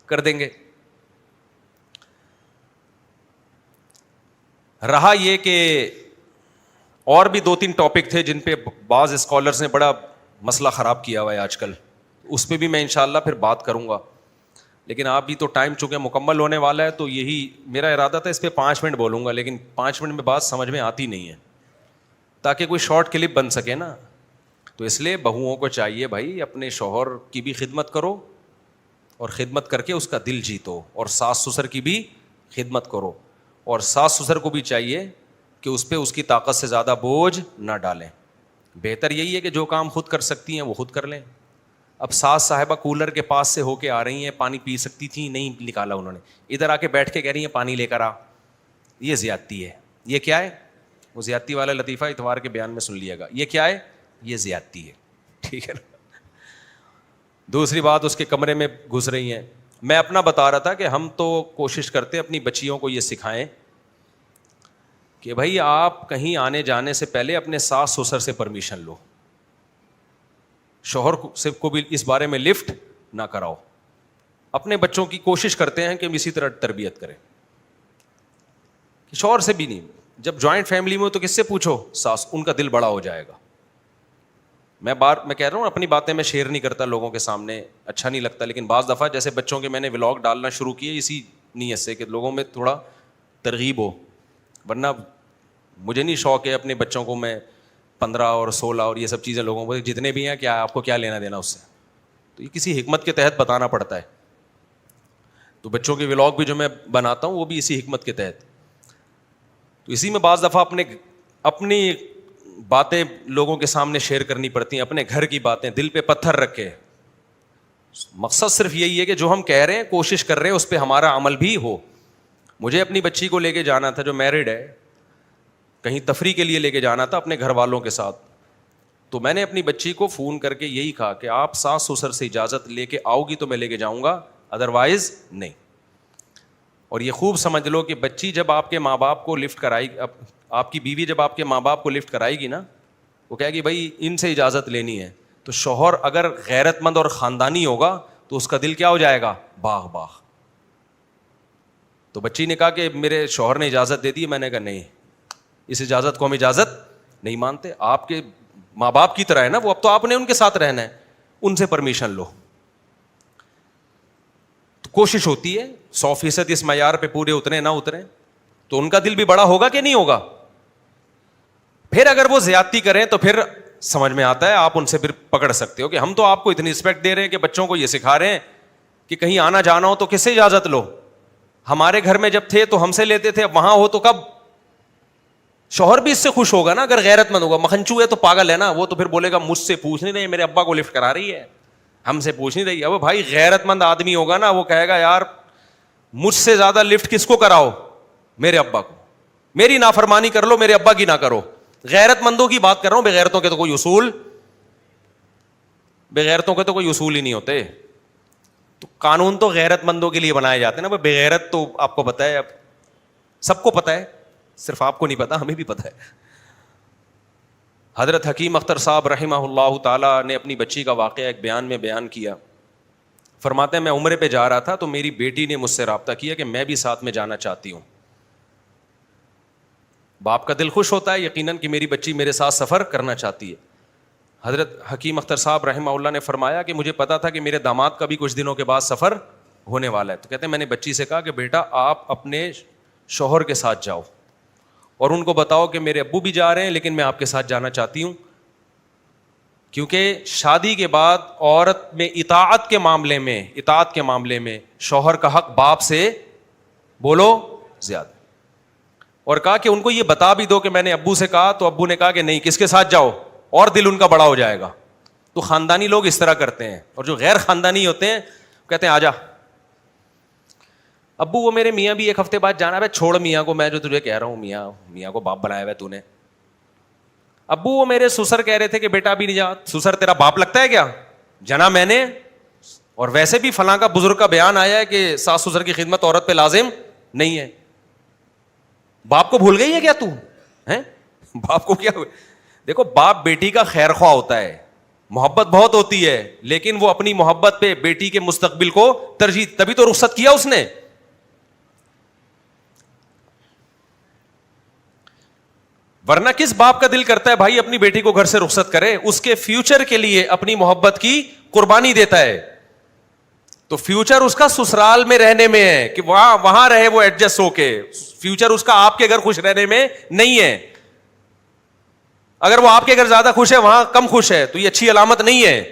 S1: کر دیں گے. رہا یہ کہ اور بھی 2-3 ٹاپک تھے جن پہ بعض اسکالرز نے بڑا مسئلہ خراب کیا ہوا ہے آج کل, اس پہ بھی میں انشاءاللہ پھر بات کروں گا. لیکن آپ بھی تو ٹائم چونکہ مکمل ہونے والا ہے, تو یہی میرا ارادہ تھا اس پہ 5 منٹ بولوں گا, لیکن 5 منٹ میں بات سمجھ میں آتی نہیں ہے. تاکہ کوئی شارٹ کلپ بن سکے نا. تو اس لیے بہوؤں کو چاہیے بھائی اپنے شوہر کی بھی خدمت کرو اور خدمت کر کے اس کا دل جیتو, اور ساس سسر کی بھی خدمت کرو, اور ساس سسر کو بھی چاہیے کہ اس پہ اس کی طاقت سے زیادہ بوجھ نہ ڈالیں. بہتر یہی ہے کہ جو کام خود کر سکتی ہیں وہ خود کر لیں. اب ساس صاحبہ کولر کے پاس سے ہو کے آ رہی ہیں, پانی پی سکتی تھیں نہیں نکالا انہوں نے, ادھر آ کے بیٹھ کے کہہ رہی ہیں پانی لے کر آ, یہ زیادتی ہے. یہ کیا ہے؟ وہ زیادتی والا لطیفہ اتوار کے بیان میں سن لیے گا. یہ کیا ہے؟ یہ زیادتی ہے. ٹھیک ہے نا. دوسری بات, اس کے کمرے میں گھس رہی ہیں. میں اپنا بتا رہا تھا کہ ہم تو کوشش کرتے اپنی بچیوں کو یہ سکھائیں کہ بھائی آپ کہیں آنے جانے سے پہلے اپنے ساس سسر سے پرمیشن لو, شوہر سے کو بھی اس بارے میں لفٹ نہ کراؤ. اپنے بچوں کی کوشش کرتے ہیں کہ ہم اسی طرح تربیت کریں کہ شوہر سے بھی نہیں. جب جوائنٹ فیملی میں ہو تو کس سے پوچھو؟ ساس, ان کا دل بڑا ہو جائے گا. میں کہہ رہا ہوں اپنی باتیں میں شیئر نہیں کرتا لوگوں کے سامنے, اچھا نہیں لگتا, لیکن بعض دفعہ جیسے بچوں کے میں نے ولاگ ڈالنا شروع کیے اسی نیت سے کہ لوگوں میں تھوڑا ترغیب ہو, ورنہ مجھے نہیں شوق ہے اپنے بچوں کو میں 15 اور 16 اور یہ سب چیزیں لوگوں کو جتنے بھی ہیں کیا آپ کو کیا لینا دینا اس سے, تو یہ کسی حکمت کے تحت بتانا پڑتا ہے. تو بچوں کے ولاگ بھی جو میں بناتا ہوں وہ بھی اسی حکمت کے تحت. تو اسی میں بعض دفعہ اپنی باتیں لوگوں کے سامنے شیئر کرنی پڑتی ہیں, اپنے گھر کی باتیں دل پہ پتھر رکھے. مقصد صرف یہی ہے کہ جو ہم کہہ رہے ہیں کوشش کر رہے ہیں اس پہ ہمارا عمل بھی ہو. مجھے اپنی بچی کو لے کے جانا تھا جو میرڈ ہے, کہیں تفریح کے لیے لے کے جانا تھا اپنے گھر والوں کے ساتھ. تو میں نے اپنی بچی کو فون کر کے یہی کہا کہ آپ ساس سسر سے اجازت لے کے آؤ گی تو میں لے کے جاؤں گا, ادروائز نہیں. اور یہ خوب سمجھ لو کہ بچی جب آپ کے ماں باپ کو لفٹ کرائے گی, آپ کی بیوی جب آپ کے ماں باپ کو لفٹ کرائے گی نا, وہ کہے گی بھائی ان سے اجازت لینی ہے. تو شوہر اگر غیرت مند اور خاندانی ہوگا تو اس کا دل کیا ہو جائے گا؟ باغ باغ. تو بچی نے کہا کہ میرے شوہر نے اجازت دے دی. میں نے کہا نہیں, اس اجازت کو ہم اجازت نہیں مانتے. آپ کے ماں باپ کی طرح ہے نا وہ, اب تو آپ نے ان کے ساتھ رہنا ہے, ان سے پرمیشن لو. تو کوشش ہوتی ہے 100% اس معیار پہ پورے اترے نہ اترے, تو ان کا دل بھی بڑا ہوگا کہ نہیں ہوگا. پھر اگر وہ زیادتی کریں تو پھر سمجھ میں آتا ہے, آپ ان سے پھر پکڑ سکتے ہو کہ ہم تو آپ کو اتنی رسپیکٹ دے رہے ہیں کہ بچوں کو یہ سکھا رہے ہیں کہ کہیں آنا جانا ہو تو کس سے اجازت لو. ہمارے گھر میں جب تھے تو ہم سے لیتے تھے, اب وہاں ہو تو کب؟ شوہر بھی اس سے خوش ہوگا نا اگر غیرت مند ہوگا. مکھنچو ہے تو پاگل ہے نا, وہ تو پھر بولے گا مجھ سے پوچھ نہیں رہی, میرے ابا کو لفٹ کرا رہی ہے, ہم سے پوچھ نہیں رہی. اب بھائی غیرت مند آدمی ہوگا نا, وہ کہے گا یار مجھ سے زیادہ لفٹ کس کو کراؤ؟ میرے ابا کو. میری نافرمانی کر لو, میرے ابا کی نہ کرو. غیرت مندوں کی بات کر رہا ہوں, بغیرتوں کے تو کوئی اصول ہی نہیں ہوتے. تو قانون تو غیرت مندوں کے لیے بنائے جاتے ہیں نا. بغیرت تو آپ کو پتا ہے, اب سب کو پتا ہے, صرف آپ کو نہیں پتا, ہمیں بھی پتا ہے. حضرت حکیم اختر صاحب رحمہ اللہ تعالی نے اپنی بچی کا واقعہ ایک بیان میں بیان کیا. فرماتے ہیں میں عمرے پہ جا رہا تھا تو میری بیٹی نے مجھ سے رابطہ کیا کہ میں بھی ساتھ میں جانا چاہتی ہوں. باپ کا دل خوش ہوتا ہے یقیناً کہ میری بچی میرے ساتھ سفر کرنا چاہتی ہے. حضرت حکیم اختر صاحب رحمہ اللہ نے فرمایا کہ مجھے پتا تھا کہ میرے داماد کا بھی کچھ دنوں کے بعد سفر ہونے والا ہے. تو کہتے ہیں میں نے بچی سے کہا کہ بیٹا آپ اپنے شوہر کے ساتھ جاؤ اور ان کو بتاؤ کہ میرے ابو بھی جا رہے ہیں لیکن میں آپ کے ساتھ جانا چاہتی ہوں, کیونکہ شادی کے بعد عورت میں اطاعت کے معاملے میں شوہر کا حق باپ سے بولو زیادہ. اور کہا کہ ان کو یہ بتا بھی دو کہ میں نے ابو سے کہا, تو ابو نے کہا کہ نہیں, کس کے ساتھ جاؤ, اور دل ان کا بڑا ہو جائے گا. تو خاندانی لوگ اس طرح کرتے ہیں, اور جو غیر خاندانی ہوتے ہیں کہتے ہیں آجا ابو, وہ میرے میاں بھی ایک ہفتے بعد جانا ہے, چھوڑ میاں کو, میں جو تجھے کہہ رہا ہوں میاں کو باپ بنایا ہوا ہے تو نے. ابو وہ میرے سسر کہہ رہے تھے کہ بیٹا بھی نہیں جا. سسر تیرا باپ لگتا ہے کیا؟ جنا میں نے, اور ویسے بھی فلاں کا بزرگ کا بیان آیا ہے کہ ساس سسر کی خدمت عورت پہ لازم نہیں ہے. باپ کو بھول گئی ہے کیا تو ہیں؟ باپ کو کیا؟ دیکھو باپ بیٹی کا خیر خواہ ہوتا ہے, محبت بہت ہوتی ہے, لیکن وہ اپنی محبت پہ بیٹی کے مستقبل کو ترجیح, تبھی تو رخصت کیا اس نے. ورنہ کس باپ کا دل کرتا ہے بھائی اپنی بیٹی کو گھر سے رخصت کرے؟ اس کے فیوچر کے لیے اپنی محبت کی قربانی دیتا ہے. تو فیوچر اس کا سسرال میں رہنے میں ہے کہ وہاں رہے وہ ایڈجسٹ ہو کے, فیوچر اس کا آپ کے گھر خوش رہنے میں نہیں ہے. اگر وہ آپ کے گھر زیادہ خوش ہے وہاں کم خوش ہے تو یہ اچھی علامت نہیں ہے.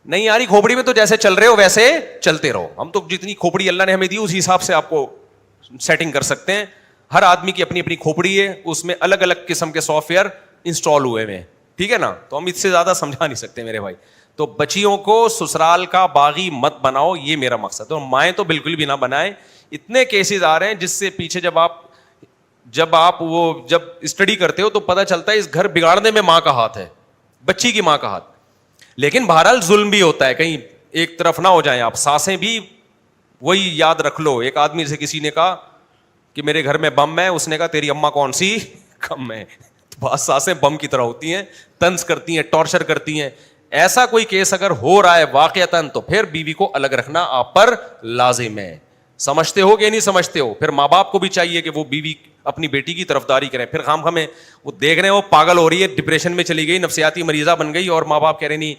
S1: نہیں آ رہی کھوپڑی میں تو جیسے چل رہے ہو ویسے چلتے رہو. ہم تو جتنی کھوپڑی اللہ نے ہمیں دی اس حساب سے آپ کو سیٹنگ کر سکتے ہیں. ہر آدمی کی اپنی اپنی کھوپڑی ہے, اس میں الگ الگ قسم کے سافٹ ویئر انسٹال ہوئے ہیں, ٹھیک ہے نا. تو ہم اس سے زیادہ سمجھا نہیں سکتے میرے بھائی. تو بچیوں کو سسرال کا باغی مت بناؤ, یہ میرا مقصد ہے. اور مائیں تو بالکل بھی نہ بنائیں. اتنے کیسز آ رہے ہیں جس سے پیچھے جب آپ وہ جب اسٹڈی کرتے ہو تو پتہ چلتا ہے اس گھر بگاڑنے میں ماں کا ہاتھ ہے, بچی کی ماں کا ہاتھ. لیکن بہرحال ظلم بھی ہوتا ہے, کہیں ایک طرف نہ ہو جائیں آپ. سانسیں بھی وہی یاد رکھ لو. ایک آدمی سے کسی نے کہا کہ میرے گھر میں بم ہے, اس نے کہا تیری اماں کون سی کم ہے. بہت سانسیں بم کی طرح ہوتی ہیں, طنز کرتی ہیں, ٹارچر کرتی ہیں. ایسا کوئی کیس اگر ہو رہا ہے واقعتاً تو پھر بیوی کو الگ رکھنا آپ پر لازم ہے. سمجھتے ہو کہ نہیں سمجھتے ہو؟ پھر ماں باپ کو بھی چاہیے کہ وہ بیوی اپنی بیٹی کی طرفداری کریں. پھر خام ہمیں وہ دیکھ رہے ہیں وہ پاگل ہو رہی ہے, ڈپریشن میں چلی گئی, نفسیاتی مریضہ بن گئی, اور ماں باپ کہہ رہے نہیں,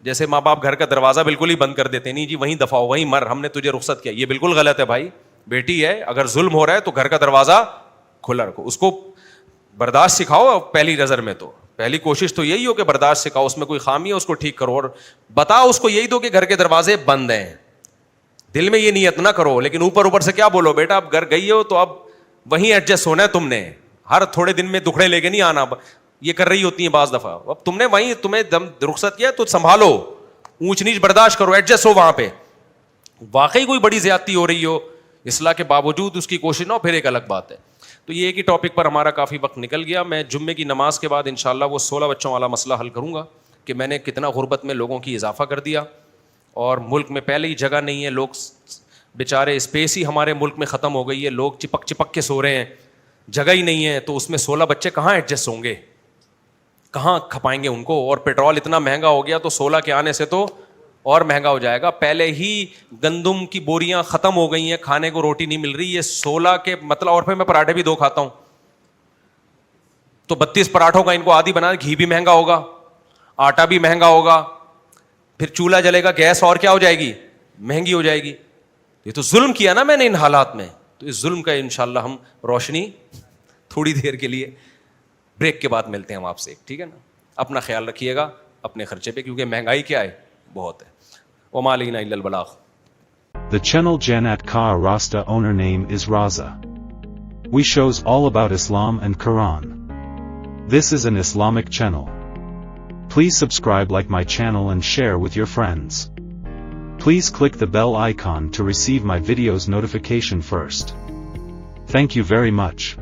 S1: جیسے ماں باپ گھر کا دروازہ بالکل ہی بند کر دیتے, نہیں جی وہیں دفاع ہو, وہیں مر, ہم نے تجھے رخصت کیا. یہ بالکل غلط ہے بھائی. بیٹی ہے, اگر ظلم ہو رہا ہے تو گھر کا دروازہ کھلا رکھو, اس کو برداشت سکھاؤ. پہلی نظر میں تو پہلی کوشش تو یہی ہو کہ برداشت سکھاؤ, اس میں کوئی خامی ہے اس کو ٹھیک کرو, اور بتاؤ اس کو یہی دو کہ گھر کے دروازے بند ہیں. دل میں یہ نیت نہ کرو, لیکن اوپر سے کیا بولو, بیٹا اب گھر گئی ہو تو اب وہیں ایڈجسٹ ہونا ہے تم نے, ہر تھوڑے دن میں دکھڑے لے کے نہیں آنا. یہ کر رہی ہوتی ہیں بعض دفعہ, اب تم نے وہیں تمہیں دم رخصت کیا تو سنبھالو, اونچ نیچ برداشت کرو, ایڈجسٹ ہو وہاں پہ. واقعی کوئی بڑی زیادتی ہو رہی ہو اصلاح کے باوجود اس کی کوشش نہ ہو, پھر ایک الگ بات ہے. تو یہ ایک ہی ٹاپک پر ہمارا کافی وقت نکل گیا. میں جمعے کی نماز کے بعد انشاءاللہ وہ 16 بچوں والا مسئلہ حل کروں گا کہ میں نے کتنا غربت میں لوگوں کی اضافہ کر دیا, اور ملک میں پہلے ہی جگہ نہیں ہے, لوگ بیچارے اسپیس ہی ہمارے ملک میں ختم ہو گئی ہے, لوگ چپک کے سو رہے ہیں, جگہ ہی نہیں ہے. تو اس میں 16 بچے کہاں ایڈجسٹ ہوں گے, کہاں کھپائیں گے ان کو؟ اور پیٹرول اتنا مہنگا ہو گیا تو 16 کے آنے سے تو اور مہنگا ہو جائے گا. پہلے ہی گندم کی بوریاں ختم ہو گئی ہیں, کھانے کو روٹی نہیں مل رہی, یہ 16 کے مطلب. اور پھر میں پراٹھے بھی 2 کھاتا ہوں تو 32 پراٹھوں کا ان کو عادی بنا. گھی بھی مہنگا ہوگا, آٹا بھی مہنگا ہوگا, پھر چولہا جلے گا, گیس اور کیا ہو جائے گی, مہنگی ہو جائے گی. یہ تو ظلم کیا نا میں نے ان حالات میں. تو اس ظلم کا انشاءاللہ ہم روشنی تھوڑی دیر کے لیے بریک کے بعد ملتے ہیں ہم آپ سے, ٹھیک ہے نا. اپنا خیال رکھیے گا اپنے خرچے پہ, کیونکہ مہنگائی کیا ہے, بہت ہے. وما علینا الا البلاغ.
S2: The channel Janat Ka Rasta owner name is Raza. We shows all about Islam and Quran. This is an Islamic channel. Please subscribe, like my channel and share with your friends. Please click the bell icon to receive my videos notification first. Thank you very much.